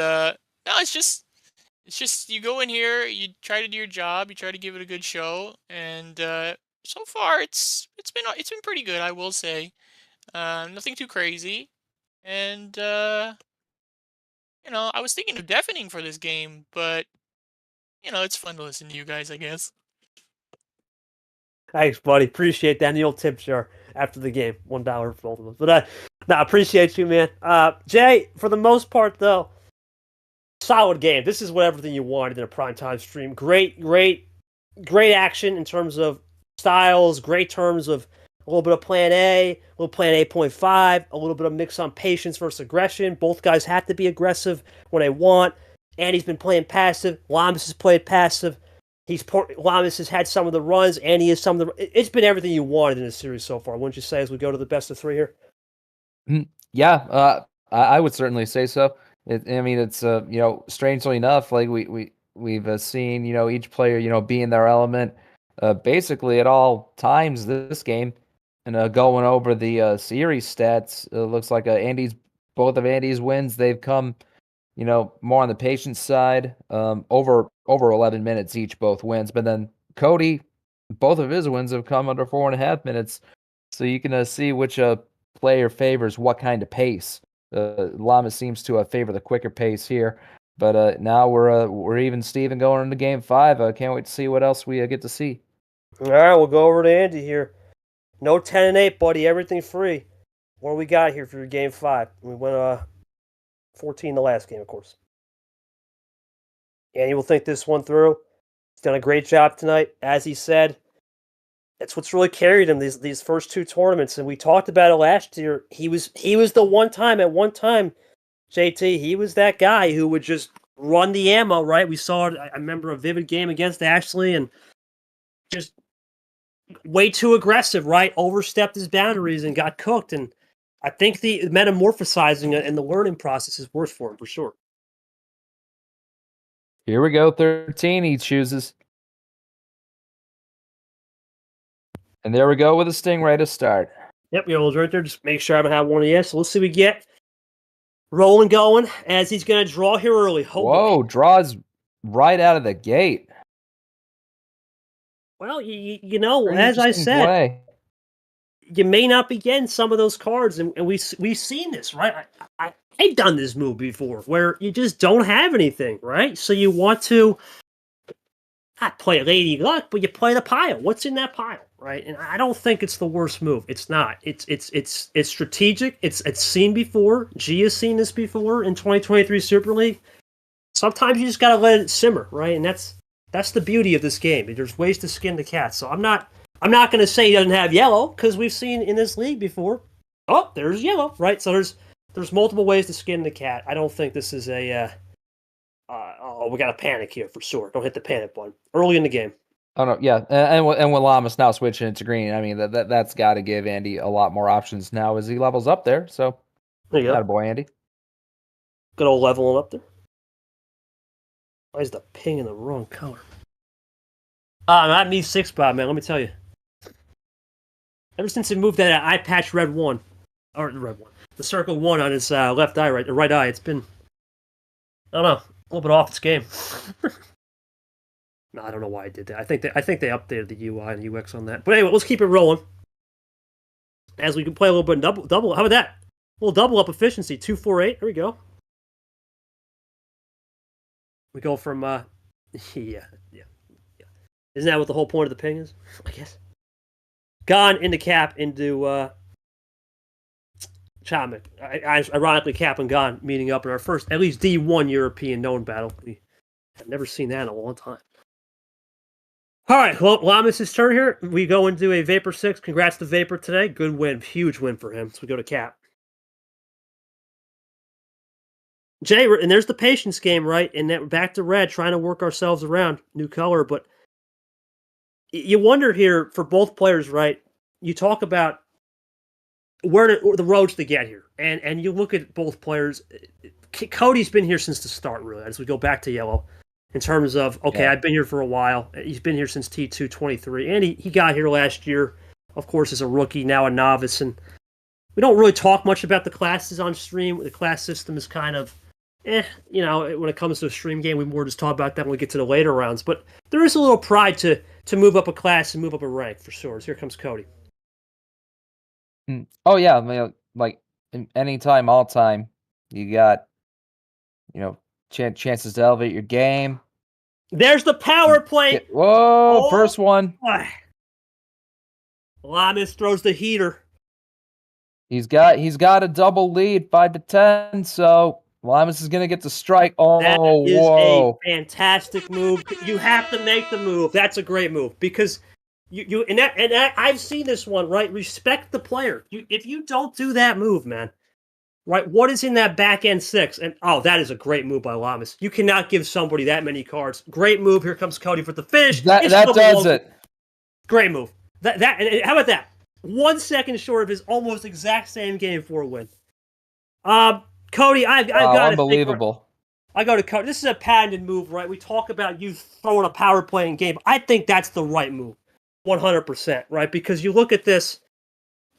no, it's just you go in here, you try to do your job, you try to give it a good show, and so far it's been pretty good, I will say. Nothing too crazy. And I was thinking of deafening for this game, but it's fun to listen to you guys, I guess. Thanks, buddy. Appreciate that. And the old tip jar after the game, $1 for both of us. But I appreciate you, man. Jay, for the most part, though, solid game. This is what everything you wanted in a primetime stream. Great action in terms of styles. Great terms of a little bit of Plan A, a little Plan 8.5, a little bit of mix on patience versus aggression. Both guys have to be aggressive when they want. Andy's been playing passive. Llamas has played passive. Llamas has had some of the runs. Andy has some of the. It's been everything you wanted in the series so far. Wouldn't you say? As we go to the best of 3 here. Yeah, I would certainly say so. It's strangely enough, like we've seen each player be in their element basically at all times this game, and going over the series stats, it looks like both of Andy's wins, they've come more on the patience side, over 11 minutes each, both wins. But then Cody, both of his wins have come under 4.5 minutes. So you can see which player favors what kind of pace. Llamas seems to favor the quicker pace here. But now we're even Steven going into game 5. I can't wait to see what else we get to see. All right, we'll go over to Andy here. No 10-8, buddy. Everything free. What do we got here for your game 5? We went 14 the last game, of course. Andy will think this one through. He's done a great job tonight, as he said. That's what's really carried him these first 2 tournaments, and we talked about it last year. He was the one time, JT, he was that guy who would just run the ammo, right? We saw it. I remember a vivid game against Ashley, and just way too aggressive, right? Overstepped his boundaries and got cooked. And I think the metamorphosizing and the learning process is worse for him, for sure. Here we go, 13 he chooses. And there we go with a Stingray to start. Yep, was right there. Just make sure I haven't had one yet. So let's see what we get. Rolling going as he's going to draw here early. Whoa, draws right out of the gate. Well, as I said, you may not be getting some of those cards, and we've seen this, right? I've done this move before, where you just don't have anything, right? So you want to not play Lady Luck, but you play the pile. What's in that pile, right? And I don't think it's the worst move. It's not. It's strategic. It's seen before. G has seen this before in 2023 Super League. Sometimes you just gotta let it simmer, right? And that's the beauty of this game. There's ways to skin the cat. So I'm not going to say he doesn't have yellow, because we've seen in this league before. Oh, there's yellow, right? So there's multiple ways to skin the cat. I don't think this is a we got to panic here for sure. Don't hit the panic button early in the game. Oh no, yeah, and with Llamas now switching into green, I mean that's got to give Andy a lot more options now as he levels up there. So there you go, boy, Andy. Good old leveling up there. Why is the ping in the wrong color? Not me 6-Bob, man. Let me tell you. Ever since he moved that eye patch red 1, or the red 1, the circle 1 on his left eye, right eye, it's been, I don't know, a little bit off its game. No, I don't know why I did that. I think they updated the UI and UX on that. But anyway, let's keep it rolling. As we can play a little bit double. How about that? A little double up efficiency. 248. There we go. We go from yeah. Isn't that what the whole point of the ping is? I guess. Gone into Cap into Chapman. Ironically, Cap and Gone meeting up in our first, at least D1 European known battle. We have never seen that in a long time. All right, well, Llamas' turn here. We go into a Vapor 6. Congrats to Vapor today. Good win. Huge win for him. So we go to Cap. Jay, and there's the patience game, right? And then back to red, trying to work ourselves around. New color, but you wonder here for both players, right? You talk about the roads to get here. And you look at both players. Cody's been here since the start, really, as we go back to yellow. In terms of, okay, I've been here for a while. He's been here since T2 23. And he got here last year, of course, as a rookie, now a novice. And we don't really talk much about the classes on stream. The class system is kind of, when it comes to a stream game, we more just talk about that when we get to the later rounds. But there is a little pride to move up a class and move up a rank, for sure. So here comes Cody. Oh, yeah. I mean, like, anytime, all time. You got, chances to elevate your game. There's the power play. Whoa, first one. Boy. Llamas throws the heater. He's got a double lead, 5-10. So Llamas is gonna get the strike. That Oh, is whoa! a fantastic move. You have to make the move. That's a great move because I've seen this one, right? Respect the player. If you don't do that move, man, right? What is in that back end six? And that is a great move by Llamas. You cannot give somebody that many cards. Great move. Here comes Cody for the finish. That does it. Great move. How about that? 1 second short of his almost exact same game 4 win. Cody, I've got unbelievable. I go to Cody. This is a patented move, right? We talk about you throwing a power play in game. I think that's the right move, 100%, right? Because you look at this.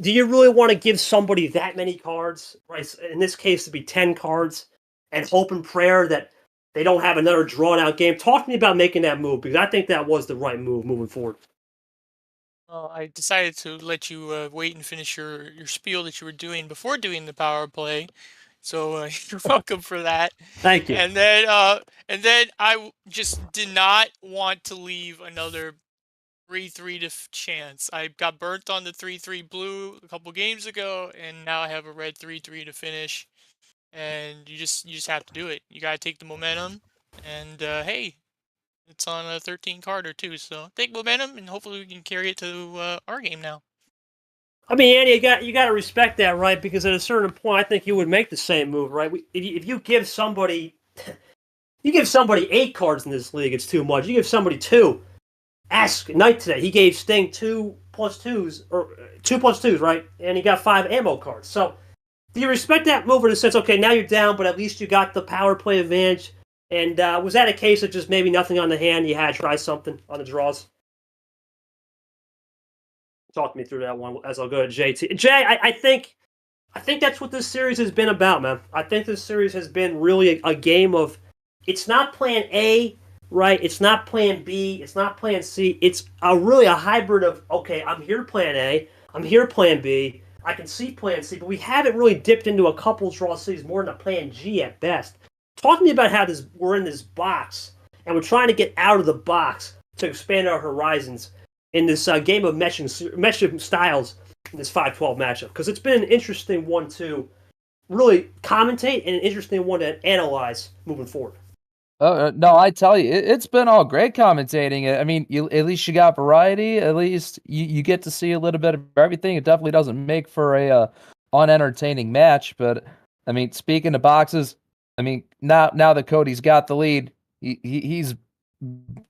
Do you really want to give somebody that many cards, right? In this case, it'd be 10 cards, and hope and prayer that they don't have another drawn-out game? Talk to me about making that move, because I think that was the right move moving forward. Well, I decided to let you wait and finish your spiel that you were doing before doing the power play. So you're welcome for that. Thank you. And then I just did not want to leave another 3-3 chance. I got burnt on the 3-3 blue a couple games ago, and now I have a red 3-3 to finish. And you just have to do it. You gotta take the momentum. And hey, it's on a 13 carder too, so take momentum, and hopefully we can carry it to our game now. I mean, Andy, you got to respect that, right? Because at a certain point, I think you would make the same move, right? If you give somebody, 8 cards in this league, it's too much. You give somebody 2. Ask Knight today. He gave Sting 2+2s, or 2+2s, right? And he got 5 ammo cards. So, do you respect that move in the sense, okay, now you're down, but at least you got the power play advantage? And was that a case of just maybe nothing on the hand? You had to try something on the draws? Talk me through that one as I'll go to JT. Jay, I think that's what this series has been about, man. I think this series has been really a game of, it's not plan A, right? It's not plan B. It's not plan C. It's really a hybrid of, okay, I'm here plan A. I'm here plan B. I can see plan C, but we haven't really dipped into a couple draw cities more than a plan G at best. Talk to me about how we're in this box, and we're trying to get out of the box to expand our horizons in this game of meshing styles in this 5-12 matchup. Because it's been an interesting one to really commentate and an interesting one to analyze moving forward. No, I tell you, it's been all great commentating. I mean, at least you got variety. At least you get to see a little bit of everything. It definitely doesn't make for a unentertaining match. But I mean, speaking of boxes, I mean, now that Cody's got the lead, he's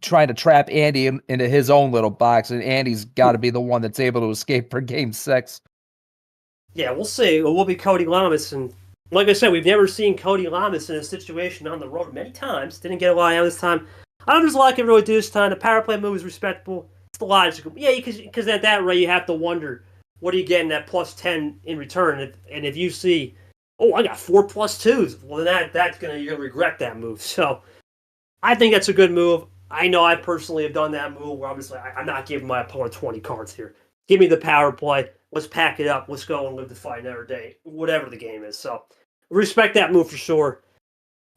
trying to trap Andy into his own little box, and Andy's got to be the one that's able to escape for Game 6. Yeah, we'll see. We'll be Cody Llamas, and like I said, we've never seen Cody Llamas in a situation on the road many times. Didn't get a lot out this time. I don't know if there's a lot I can really do this time. The power play move is respectable. It's the logical. Yeah, because at that rate, you have to wonder, what are you getting at +10 in return? And if you see, I got 4+2s, well, then you're going to regret that move. So I think that's a good move. I know I personally have done that move where I'm just like, I'm not giving my opponent 20 cards here. Give me the power play. Let's pack it up. Let's go and live the fight another day, whatever the game is. So respect that move for sure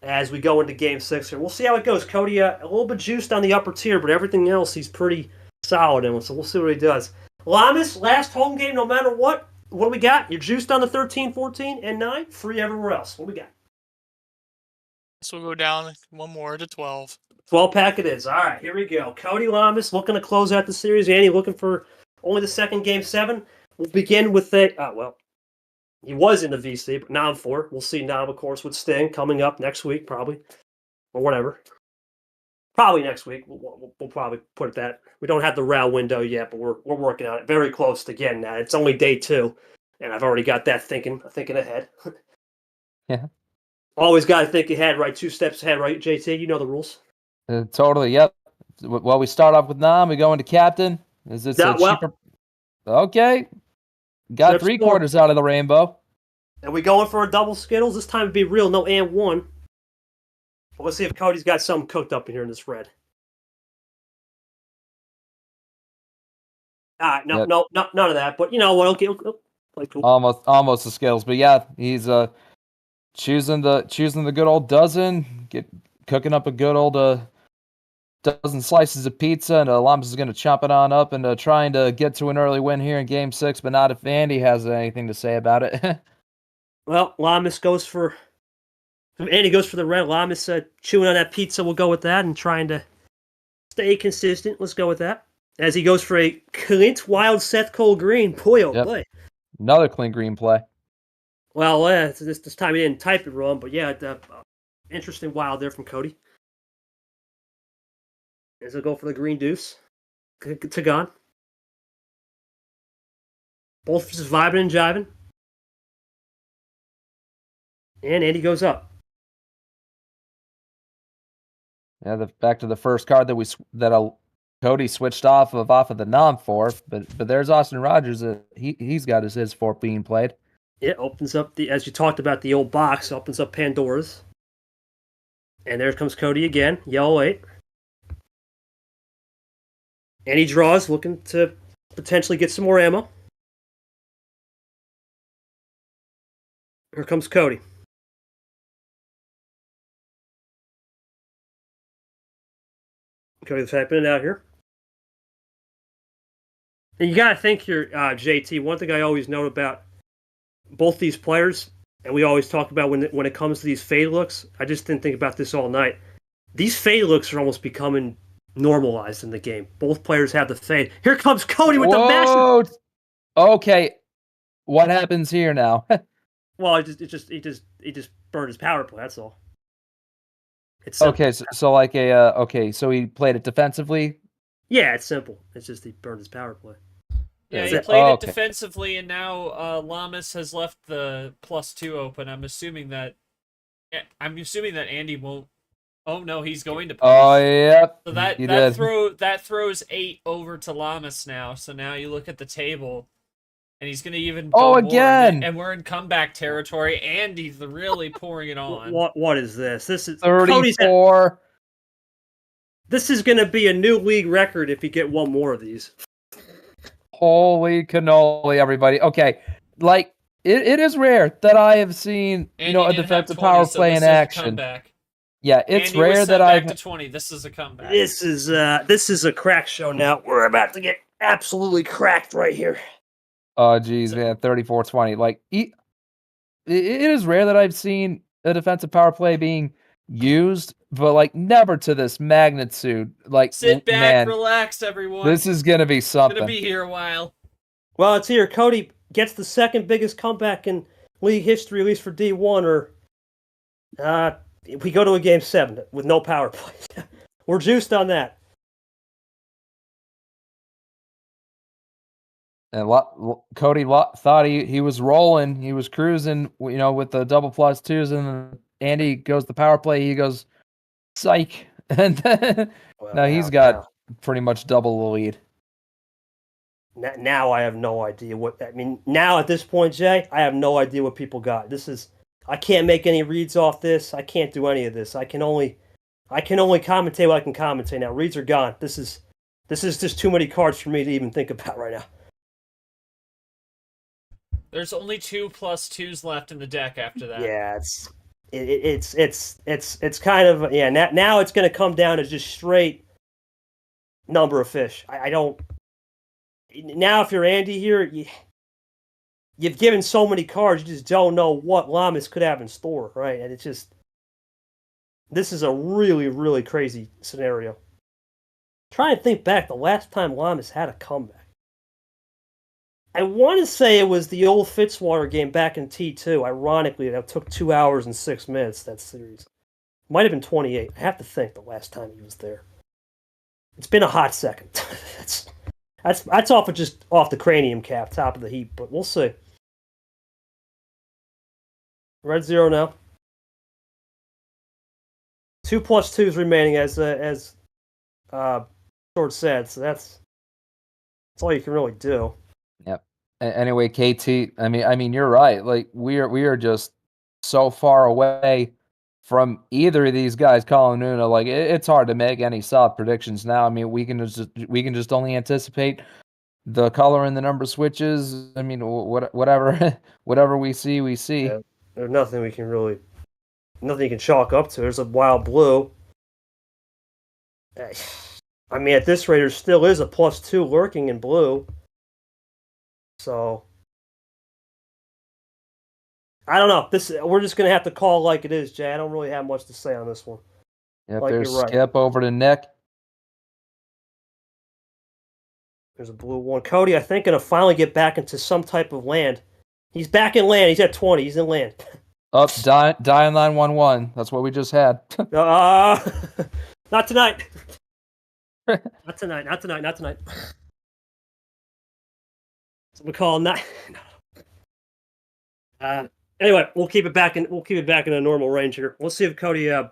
as we go into Game 6 here. We'll see how it goes. Cody, a little bit juiced on the upper tier, but everything else he's pretty solid in. So we'll see what he does. Llamas, last home game no matter what. What do we got? You're juiced on the 13, 14, and 9. Free everywhere else. What do we got? So we'll go down one more to 12. 12-pack it is. All right, here we go. Cody Llamas looking to close out the series. Andy looking for only the second Game 7. We'll begin with he was in the VC, but now I'm 4. We'll see now, of course, with Sting coming up next week, probably. Or whatever. Probably next week. We'll probably put it that. We don't have the RAL window yet, but we're working on it. Very close to getting that. It's only day 2, and I've already got that thinking ahead. Yeah. Always got to think ahead, right? 2 steps ahead, right, JT? You know the rules. Totally, yep. Well, we start off with Nam. We go into Captain. Is this cheaper? Okay. Got 3 quarters out of the rainbow. And we going for a double Skittles? This time it'd be real, no and 1. But let's see if Cody's got something cooked up in here in this red. All right, no, none of that. But you know what? Okay, Like almost the Skittles, but yeah, he's choosing the good old dozen, cooking up a good old dozen slices of pizza, and Llamas is going to chop it on up and trying to get to an early win here in Game 6, but not if Andy has anything to say about it. well, Llamas goes for Andy goes for the red. Llamas chewing on that pizza. We'll go with that and trying to stay consistent. Let's go with that. As he goes for a Clint Wild Seth Cole Green. Boy, oh boy. Another clean green play. Well, this time he didn't type it wrong, but yeah, interesting wild there from Cody. As he'll go for the green deuce. To gone. Both just vibing and jiving. And Andy goes up. Yeah, back to the first card that Cody switched off of the non-4, but there's Austin Rogers. He's got his 4 being played. It opens up as you talked about the old box, opens up Pandora's. And there comes Cody again, yellow 8. And he draws, looking to potentially get some more ammo. Here comes Cody. Cody's typing it out here. And you got to think here, JT, one thing I always note about both these players, and we always talk about when it comes to these fade looks, I just didn't think about this all night. These fade looks are almost becoming normalized in the game. Both players have the fade. Here comes Cody with the massive. Okay, what happens here now? Well, he just burned his power play. That's all. It's okay. So like so he played it defensively. Yeah, it's simple. It's just he burned his power play. Yeah, he played it defensively, and now Llamas has left the +2 open. I'm assuming that Andy won't. Oh no, he's going to push. Oh yep. So that throws 8 over to Llamas now. So now you look at the table, and he's going to even go more, again, and we're in comeback territory. Andy's really pouring it on. What is this? This is 34. This is going to be a new league record if you get one more of these. Holy cannoli, everybody. Okay, like, it is rare that I have seen, a defensive power play in action. Yeah, it's Andy rare that I've... back to 20. This is a comeback. This is a crack show now. We're about to get absolutely cracked right here. Oh, geez, man, 34-20. Like, it is rare that I've seen a defensive power play being used, but like never to this magnitude. Like, sit back, relax, everyone. This is gonna be something. It's gonna be here a while. Well, it's here. Cody gets the second biggest comeback in league history, at least for D1. Or we go to a game 7 with no power play. We're juiced on that. And Cody thought he was rolling. He was cruising, with the double +2s, and Andy goes the power play. He goes, psych. And then, he's got pretty much double the lead. Now I have no idea now at this point, Jay, I have no idea what people got. I can't make any reads off this. I can't do any of this. I can only commentate what I can commentate now. Reads are gone. This is just too many cards for me to even think about right now. There's only 2 +2s left in the deck after that. Yeah, it's kind of now it's going to come down to just straight number of fish. I don't. Now, if you're Andy here, you've given so many cards, you just don't know what Llamas could have in store, right? And this is a really, really crazy scenario. Try and think back the last time Llamas had a comeback. I want to say it was the old Fitzwater game back in T2. Ironically, that took 2 hours and 6 minutes, that series. Might have been 28. I have to think the last time he was there. It's been a hot second. That's off the cranium cap, top of the heap, but we'll see. Red 0 now. 2 +2s remaining as Short said, so that's all you can really do. Yep. Anyway, KT, I mean, you're right. Like, we are just so far away from either of these guys calling Nuna. Like, it's hard to make any solid predictions now. I mean, we can just only anticipate the color and the number switches. I mean, whatever whatever we see, we see. Yeah, there's nothing we can really, nothing you can chalk up to. There's a wild blue. I mean, at this rate, there still is a +2 lurking in blue. So I don't know. We're just gonna have to call it like it is, Jay. I don't really have much to say on this one. Yep, Like, there's you're right. Skip over to Nick. There's a blue one. Cody, I think, gonna finally get back into some type of land. He's back in land. He's at 20. He's in land. Up, die on 911. That's what we just had. Not tonight. Not tonight. Not tonight. Not tonight. So we call not. Anyway, we'll keep it back in. We'll keep it back in a normal range here. Let's see if Cody. I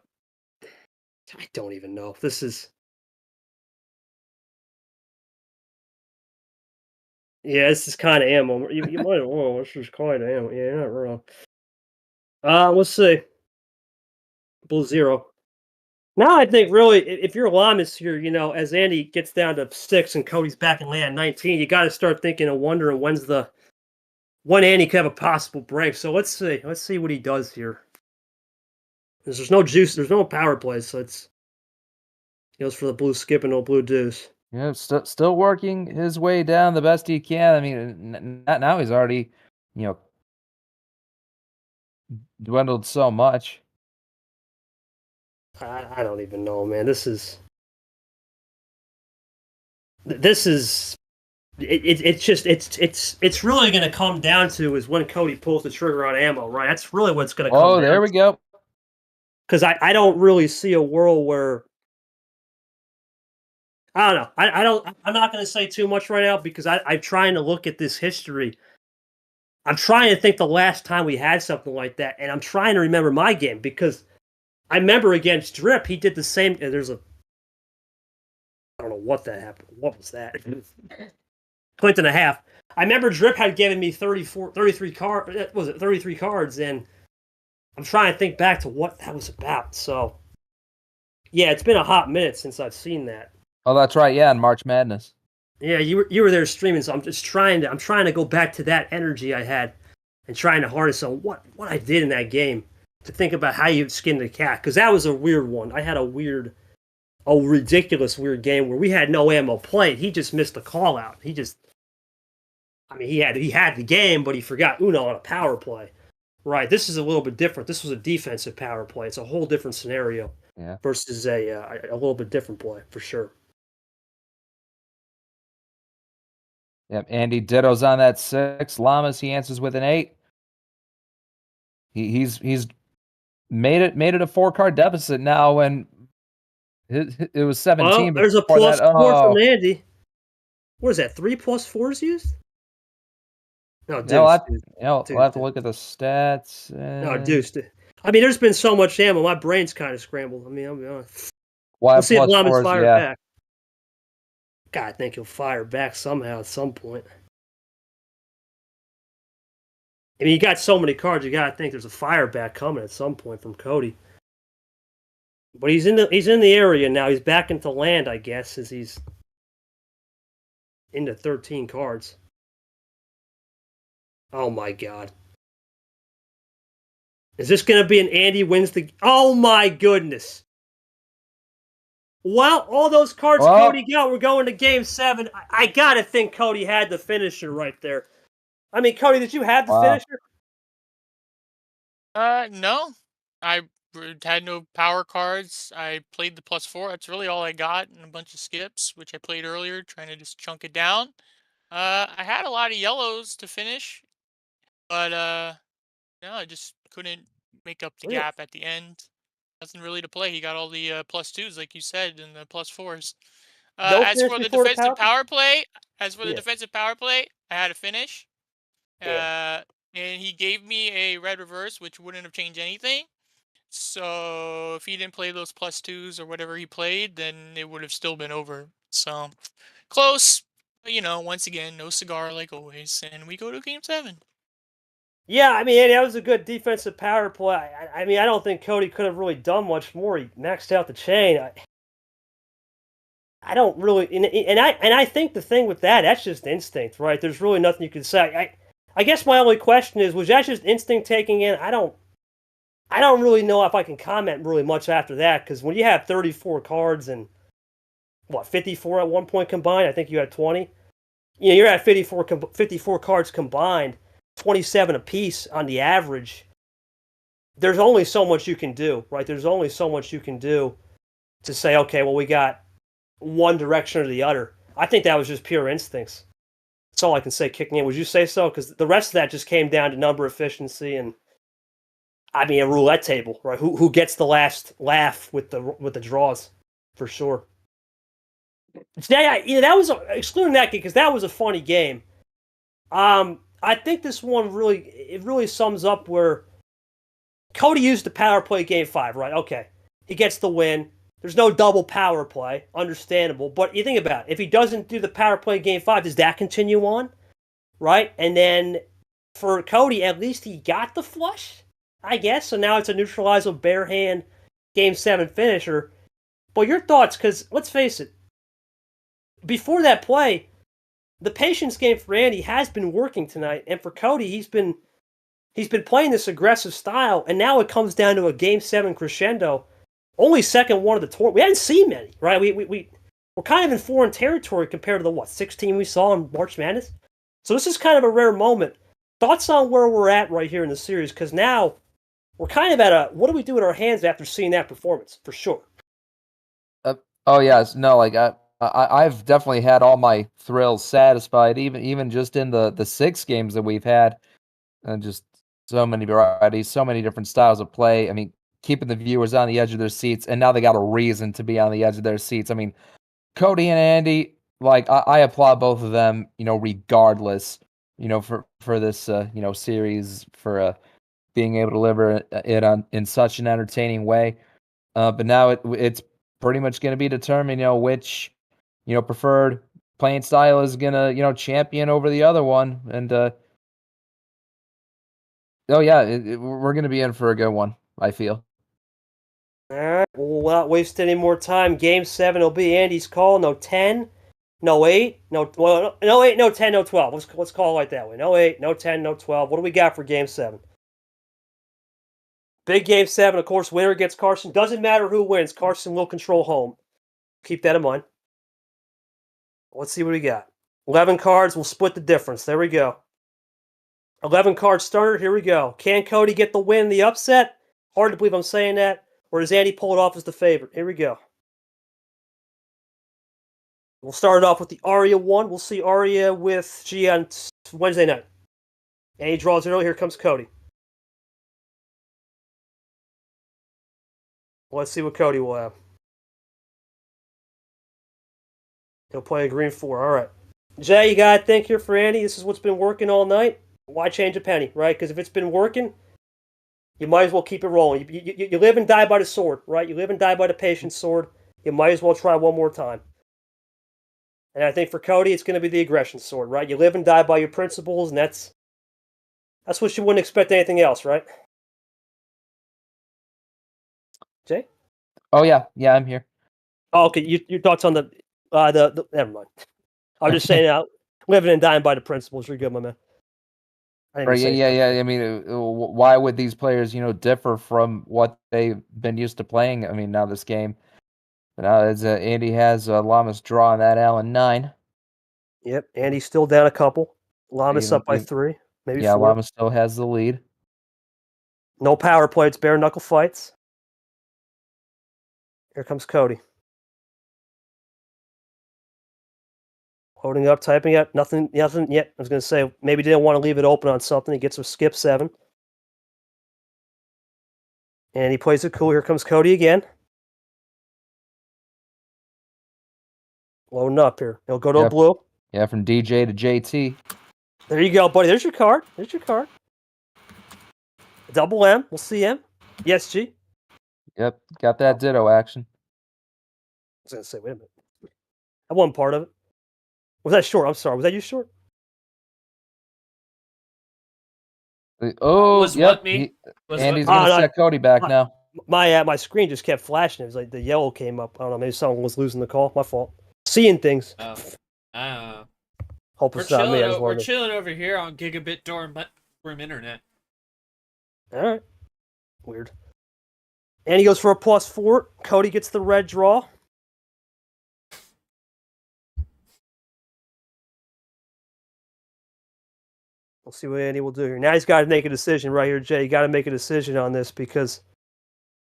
don't even know if this is. Yeah, this is kind of ammo. You might have. Oh, this is kind of ammo. Yeah, you're not wrong. Let's see. Blue 0. Now I think really, if you're Llamas here, as Andy gets down to 6 and Cody's back in land 19, you got to start thinking and wondering when Andy could have a possible break. So let's see. Let's see what he does here. There's no juice. There's no power play, so he goes for the blue skip and no blue deuce. Yeah, still working his way down the best he can. I mean, now he's already, dwindled so much. I don't even know, man. It's really going to come down to is when Cody pulls the trigger on ammo, right? That's really what's going to come down. Oh, there we go. Because I don't really see a world where I don't know. I'm not going to say too much right now because I'm trying to look at this history. I'm trying to think the last time we had something like that, and I'm trying to remember my game because I remember against Drip, he did the same. I don't know what that happened. What was that? Point and a half. I remember Drip had given me 33 cards, and I'm trying to think back to what that was about. So, yeah, it's been a hot minute since I've seen that. Oh, that's right. Yeah, in March Madness. Yeah, you were there streaming, so I'm trying to go back to that energy I had and trying to harness on what I did in that game to think about how you skinned the cat, because that was a weird one. I had a ridiculous weird game where we had no ammo played. He just missed a call out. He had the game, but he forgot Uno on a power play. Right, this is a little bit different. This was a defensive power play. It's a whole different scenario versus a little bit different play for sure. Yep, Andy Ditto's on that 6. Llamas, he answers with an 8. He's made it a 4-card deficit now when it was 17. Well, there's a +4 from Andy. What is that? 3 +4s used? No, deuce. We'll have to look at the stats. No, deuce. I mean, there's been so much ammo. My brain's kind of scrambled. I mean, I'll be honest. We'll see if Llamas fire back. God, I think he'll fire back somehow at some point. I mean, you got so many cards. You got to think there's a fire back coming at some point from Cody. But he's in the area now. He's back into land, I guess, as he's into 13 cards. Oh my God. Is this going to be an Andy wins the... Oh my goodness. Well, all those cards Cody got, we're going to Game 7. I got to think Cody had the finisher right there. I mean, Cody, did you have the finisher? No. I had no power cards. I played the +4. That's really all I got, and a bunch of skips, which I played earlier, trying to just chunk it down. I had a lot of yellows to finish, but no, I just couldn't make up the gap at the end. Nothing really to play. He got all the +2s, like you said, and the +4s. As for the defensive power play, I had a finish. And he gave me a red reverse, which wouldn't have changed anything. So if he didn't play those +2s or whatever he played, then it would have still been over. So close, but once again, no cigar like always, and we go to Game 7. Yeah, I mean, that was a good defensive power play. I mean, I don't think Cody could have really done much more. He maxed out the chain. I don't really, and I think the thing with that's just instinct, right? There's really nothing you can say. I guess my only question is, was that just instinct taking in? I don't really know if I can comment really much after that, because when you have 34 cards and what 54 at one point combined, I think you had 20. You know, you're at 54 cards combined, 27 apiece on the average. There's only so much you can do, right? There's only so much you can do to say, okay, well, we got one direction or the other. I think that was just pure instincts. That's all I can say kicking in. Would you say so? Because the rest of that just came down to number efficiency and, I mean, a roulette table, right? Who gets the last laugh with the draws, for sure. Yeah, that was excluding that game because that was a funny game. I think this one really sums up where Cody used the power play game 5, right? Okay, he gets the win. There's no double power play, understandable. But you think about it, if he doesn't do the power play game 5, does that continue on, right? And then for Cody, at least he got the flush, I guess. So now it's a neutralizable bare hand game 7 finisher. But your thoughts, because let's face it, before that play, the patience game for Andy has been working tonight, and for Cody, he's been playing this aggressive style, and now it comes down to a game 7 crescendo. Only second one of the tour. We hadn't seen many, right? We're kind of in foreign territory compared to the 16 we saw in March Madness. So this is kind of a rare moment. Thoughts on where we're at right here in the series? Because now we're kind of at a what do we do with our hands after seeing that performance? For sure. Oh yes, no, like I've definitely had all my thrills satisfied, even just in the 6 games that we've had, and just so many varieties, so many different styles of play. I mean, keeping the viewers on the edge of their seats, and now they got a reason to be on the edge of their seats. I mean, Cody and Andy, like I applaud both of them, regardless, for this series, for being able to deliver it in such an entertaining way. But now it's pretty much going to be determined, which preferred playing style is gonna champion over the other one, and oh yeah, we're gonna be in for a good one, I feel. All right, we'll not waste any more time. Game 7 will be Andy's call. No 10, no 8, no 8, no 10, no 12. Let's call it like that way. No 8, no 10, no 12. What do we got for Game 7? Big Game 7, of course. Winner gets Carson. Doesn't matter who wins. Carson will control home. Keep that in mind. Let's see what we got. 11 cards. We'll split the difference. There we go. 11 card starter. Here we go. Can Cody get the win, the upset? Hard to believe I'm saying that. Or does Andy pull it off as the favorite? Here we go. We'll start it off with the Aria one. We'll see Aria with G on Wednesday night. Andy draws it early. Here comes Cody. Let's see what Cody will have. He'll play a green 4. All right. Jay, you got to think here for Andy. This is what's been working all night. Why change a penny, right? Because if it's been working, you might as well keep it rolling. You live and die by the sword, right? You live and die by the patience sword. You might as well try one more time. And I think for Cody, it's going to be the aggression sword, right? You live and die by your principles, and that's what you wouldn't expect anything else, right? Jay? Oh yeah, I'm here. Oh, okay. Your thoughts on the never mind. I was just saying, living and dying by the principles. You're good, my man. Right, yeah. I mean, why would these players, differ from what they've been used to playing? I mean, now this game. But now as Andy has Llamas drawing that Allen 9. Yep, Andy's still down a couple. Llamas up by 3, maybe 4. Llamas still has the lead. No power play. It's bare knuckle fights. Here comes Cody. Loading up, typing up. Nothing yet. I was going to say, maybe didn't want to leave it open on something. He gets a skip 7. And he plays it cool. Here comes Cody again. Loading up here. He'll go to a blue. Yeah, from DJ to JT. There you go, buddy. There's your card. Double M. We'll see him. Yes, G. Yep, got that ditto action. I was going to say, wait a minute. That wasn't part of it. Was that short? I'm sorry. Was that you short? Oh, Was yep. what me? Andy's going to set Cody back now. My screen just kept flashing. It was like the yellow came up. I don't know. Maybe someone was losing the call. My fault. seeing things. Oh, I don't know. Hope it's not me. I just We're wanted to... chilling over here on gigabit dorm internet. All right. Weird. And he goes for a +4. Cody gets the red draw. We'll see what Andy will do here. Now he's got to make a decision right here, Jay. You got to make a decision on this because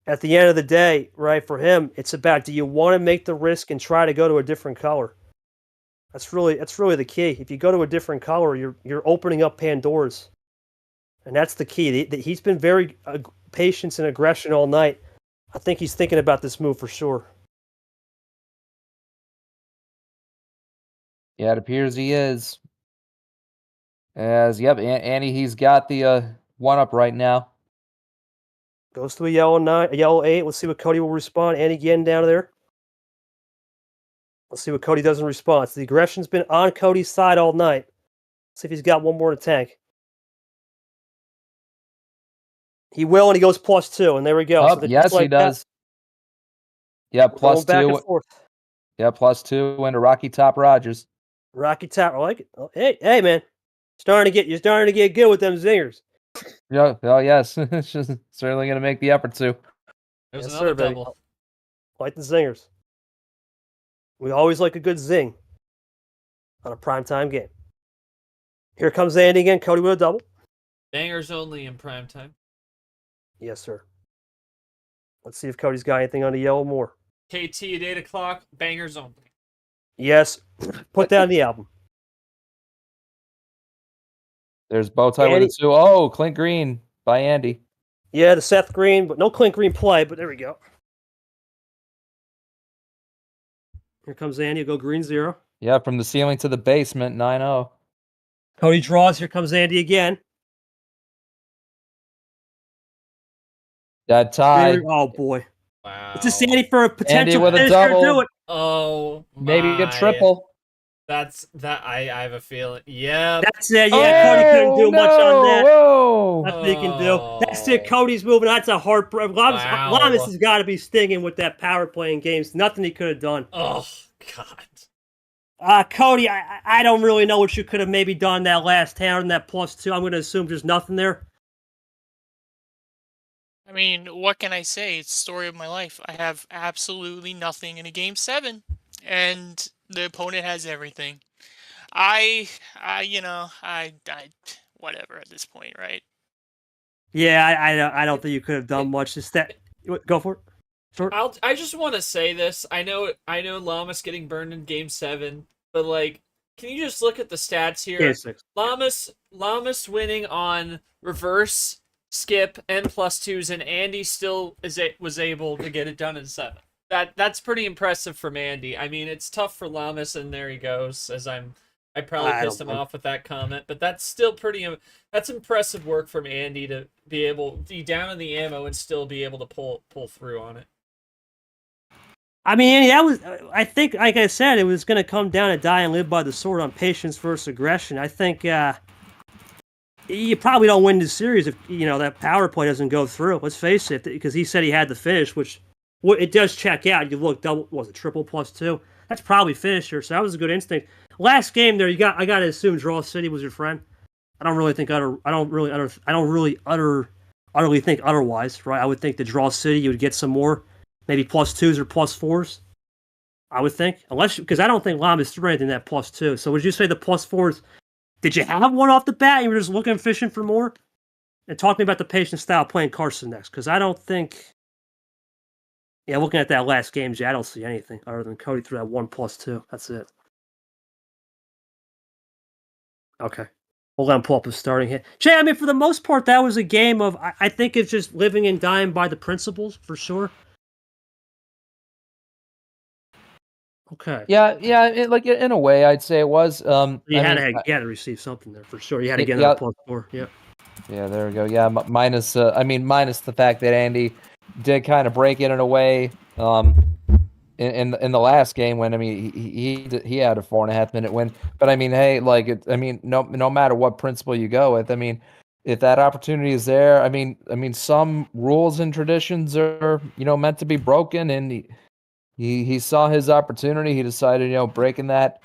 at the end of the day, right, for him, it's about, do you want to make the risk and try to go to a different color? That's really the key. If you go to a different color, you're opening up Pandora's. And that's the key. He's been very patient and aggression all night. I think he's thinking about this move for sure. Yeah, it appears he is. Andy, he's got the 1-up right now. Goes to a yellow 9, a yellow 8. Let's see what Cody will respond. Andy getting down there. Let's see what Cody does in response. The aggression's been on Cody's side all night. Let's see if he's got one more in the tank. He will, and he goes +2, and there we go. Oh, So yes, he does. Yeah, +2. Back and forth. Yeah, +2 into Rocky Top Rogers. Rocky Top, I like it. Oh, hey, man, you're starting to get good with them zingers. Yeah, oh yes, it's just certainly going to make the effort to. There's Yes, another sir, baby. double. Like the zingers. We always like a good zing on a primetime game. Here comes Andy again. Cody with a double. Bangers only in prime time. Yes, sir. Let's see if Cody's got anything on the yellow more. KT at 8 o'clock. Bangers only. Yes. Put that on the album. There's Bowtie with a 2. Oh, Clint Green by Andy. Yeah, the Seth Green, but no Clint Green play, but there we go. Here comes Andy. He'll go green 0. Yeah, from the ceiling to the basement, 9-0. Cody draws. Here comes Andy again. That tie. Oh, boy. Wow. It's just Andy for a potential Andy with a finisher. double. Do it. Oh, Maybe a my. triple. That's that. I have a feeling. Yeah. That's it. Yeah, Cody couldn't do much on that. Whoa. That's what he can do. That's it. Cody's moving. That's a heartbreak. Wow. Llamas has got to be stinging with that power play in games. Nothing he could have done. Oh, God. Cody, I don't really know what you could have maybe done that last hand, that +2. I'm going to assume there's nothing there. I mean, what can I say? It's the story of my life. I have absolutely nothing in a game 7, and the opponent has everything. Whatever at this point, right? Yeah, I don't think you could have done much. Just that. Go for it. Short. I just want to say this. I know Llamas getting burned in game 7, but like, can you just look at the stats here? Game 6. Llamas winning on reverse, skip, and +2s, and Andy still was able to get it done in 7. That's pretty impressive from Andy. I mean, it's tough for Llamas, and there he goes. I probably pissed him off with that comment, but that's still that's impressive work from Andy to be able to be down in the ammo and still be able to pull through on it. I mean, Andy, that was, I think, like I said, it was going to come down to die and live by the sword on patience versus aggression. I think you probably don't win the series if, that power play doesn't go through. Let's face it, because he said he had the finish, which it does check out. You look double, was it triple +2? That's probably finisher, so that was a good instinct. Last game there, I got to assume Draw City was your friend. I don't really think utterly think otherwise, right? I would think the Draw City you would get some more. Maybe +2s or +4s, I would think. Because I don't think Llamas threw anything that +2. So would you say the +4s, did you have one off the bat and you were just looking, fishing for more? And talk to me about the patient style playing Carson next. Because I don't think... Yeah, looking at that last game, Jay, I don't see anything other than Cody threw that 1 +2. That's it. Okay. We'll let him pull up his starting hit. Jay, I mean, for the most part, that was a game of... I think it's just living and dying by the principles, for sure. Okay. Yeah. In a way, I'd say it was. You had to receive something there for sure. You had to get another +4. Yeah. Yeah, there we go. Yeah, minus the fact that Andy did kind of break it in a way. In the last game when he had a 4.5-minute win. But I mean, hey, no matter what principle you go with, I mean, if that opportunity is there, I mean, some rules and traditions are meant to be broken, and He saw his opportunity. He decided, breaking that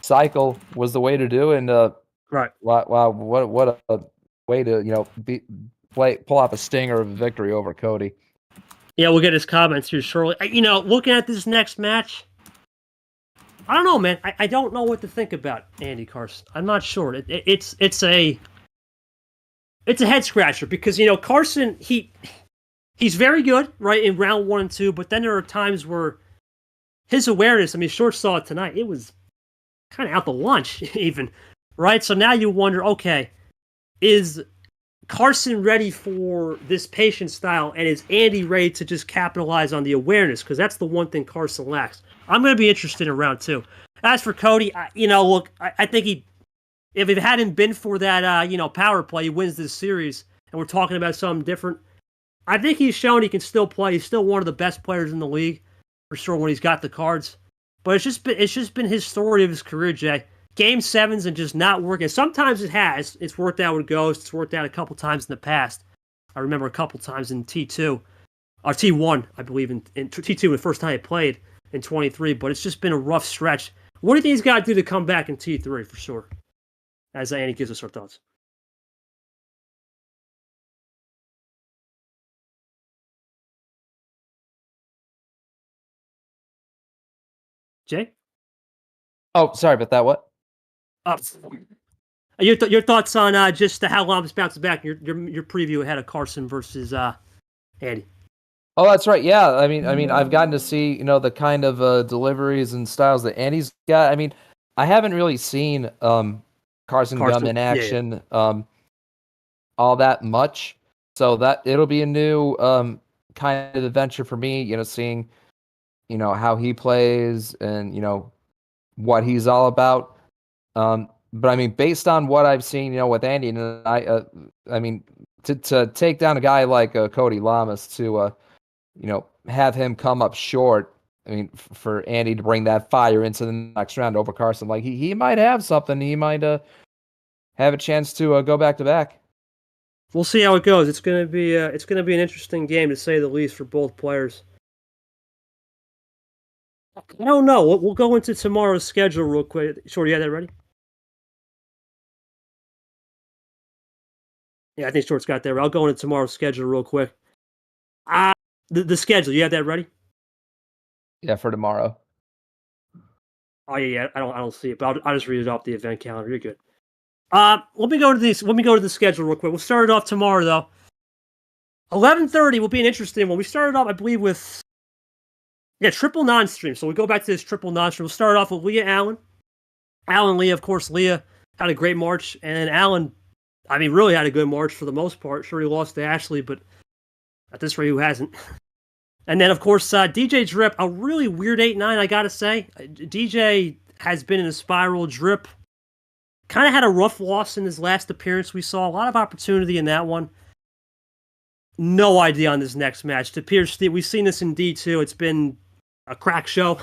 cycle was the way to do it. And Right. wow, what a way to pull off a stinger of a victory over Cody. Yeah, we'll get his comments here shortly. Looking at this next match, I don't know, man. I don't know what to think about Andy Carson. I'm not sure. It's a head scratcher because Carson he's very good, right, in round 1 and 2, but then there are times where his awareness, Short saw it tonight, it was kind of out to lunch even, right? So now you wonder, okay, is Carson ready for this patient style, and is Andy ready to just capitalize on the awareness? Because that's the one thing Carson lacks. I'm going to be interested in round 2. As for Cody, look, I think if it hadn't been for that, power play, he wins this series, and we're talking about something different. I think he's shown he can still play. He's still one of the best players in the league, for sure, when he's got the cards. But it's just been his story of his career, Jay. Game 7s and just not working. Sometimes it has. It's worked out with Ghost. It's worked out a couple times in the past. I remember a couple times in T2, or T1, I believe, in T2 the first time he played in 23. But it's just been a rough stretch. What do you think he's got to do to come back in T3 for sure? As Andy gives us her thoughts. Jay? Oh, sorry about that. What? Your thoughts on just how Llamas bounces back? Your preview ahead of Carson versus Andy. Oh, that's right. Yeah, I mean, I've gotten to see the kind of deliveries and styles that Andy's got. I mean, I haven't really seen Carson Gum in action all that much, so that it'll be a new kind of adventure for me. Seeing how he plays and what he's all about. But I mean, based on what I've seen, with Andy, and I mean, to take down a guy like Cody Llamas, to have him come up short. I mean, for Andy to bring that fire into the next round over Carson, like he might have something. He might have a chance to go back to back. We'll see how it goes. It's gonna be an interesting game to say the least for both players. I don't know. We'll go into tomorrow's schedule real quick. Shorty, you have that ready? Yeah, I think Short's got that. I'll go into tomorrow's schedule real quick. The schedule, you have that ready? Yeah, for tomorrow. Oh yeah. I don't see it, but I'll just read it off the event calendar. You're good. Let me go to the schedule real quick. We'll start it off tomorrow though. 11:30 will be an interesting one. We started off, I believe, with triple non-stream. So we go back to this triple non-stream. We'll start off with Leah Allen. Leah, of course. Leah had a great March, and Allen, really had a good March for the most part. Sure, he lost to Ashley, but at this rate, who hasn't? And then, of course, DJ Drip, a really weird 8-9, I gotta say. DJ has been in a spiral. Drip kind of had a rough loss in his last appearance. We saw a lot of opportunity in that one. No idea on this next match. It appears we've seen this in D2. It's been a crack show.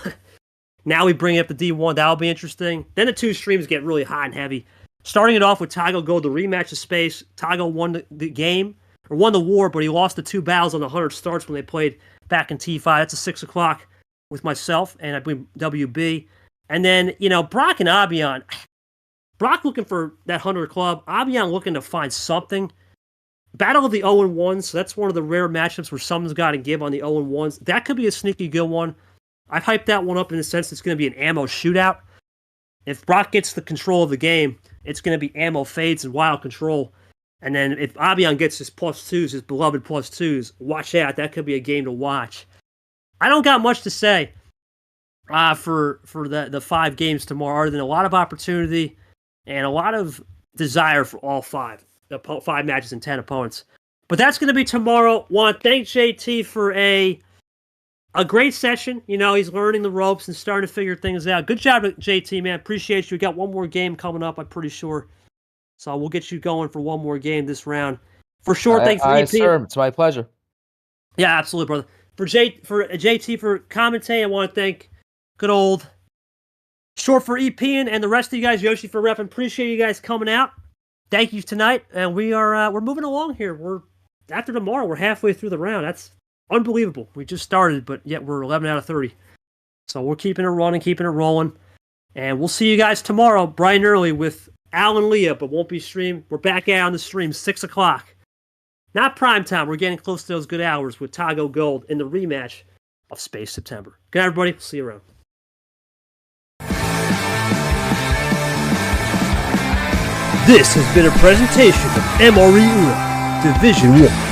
Now we bring up the D1. That'll be interesting. Then the two streams get really hot and heavy. Starting it off with Tago Gold, the rematch of Space. Tago won the game, or won the war, but he lost the 2 battles on the 100 starts when they played back in T5. That's a 6 o'clock with myself and I believe WB. And then, Brock and Abian. Brock looking for that 100 club. Abian looking to find something. Battle of the 0-1s. So that's one of the rare matchups where someone's got to give on the 0-1s. That could be a sneaky good one. I've hyped that one up in the sense it's going to be an ammo shootout. If Brock gets the control of the game, it's going to be ammo fades and wild control. And then if Abian gets his +2s, his beloved +2s, watch out. That could be a game to watch. I don't got much to say for the 5 games tomorrow, other than a lot of opportunity and a lot of desire for all 5. The 5 matches and 10 opponents. But that's going to be tomorrow. Want to thank JT for a great session. He's learning the ropes and starting to figure things out. Good job, JT, man. Appreciate you. We got one more game coming up, I'm pretty sure. So we'll get you going for one more game this round. For sure, thanks for EP. Sir, it's my pleasure. Yeah, absolutely, brother. For JT for commentating, I want to thank good old Short for EPing and the rest of you guys, Yoshi for repping. Appreciate you guys coming out. Thank you tonight, and we're moving along here. After tomorrow, we're halfway through the round. That's unbelievable. We just started, but yet we're 11 out of 30. So we're keeping it running, keeping it rolling. And we'll see you guys tomorrow, bright and early, with Al and Leah, but won't be streamed. We're back out on the stream, 6 o'clock. Not prime time. We're getting close to those good hours with Tago Gold in the rematch of Space September. Good night, everybody. We'll see you around. This has been a presentation of MRE Uno Division 1.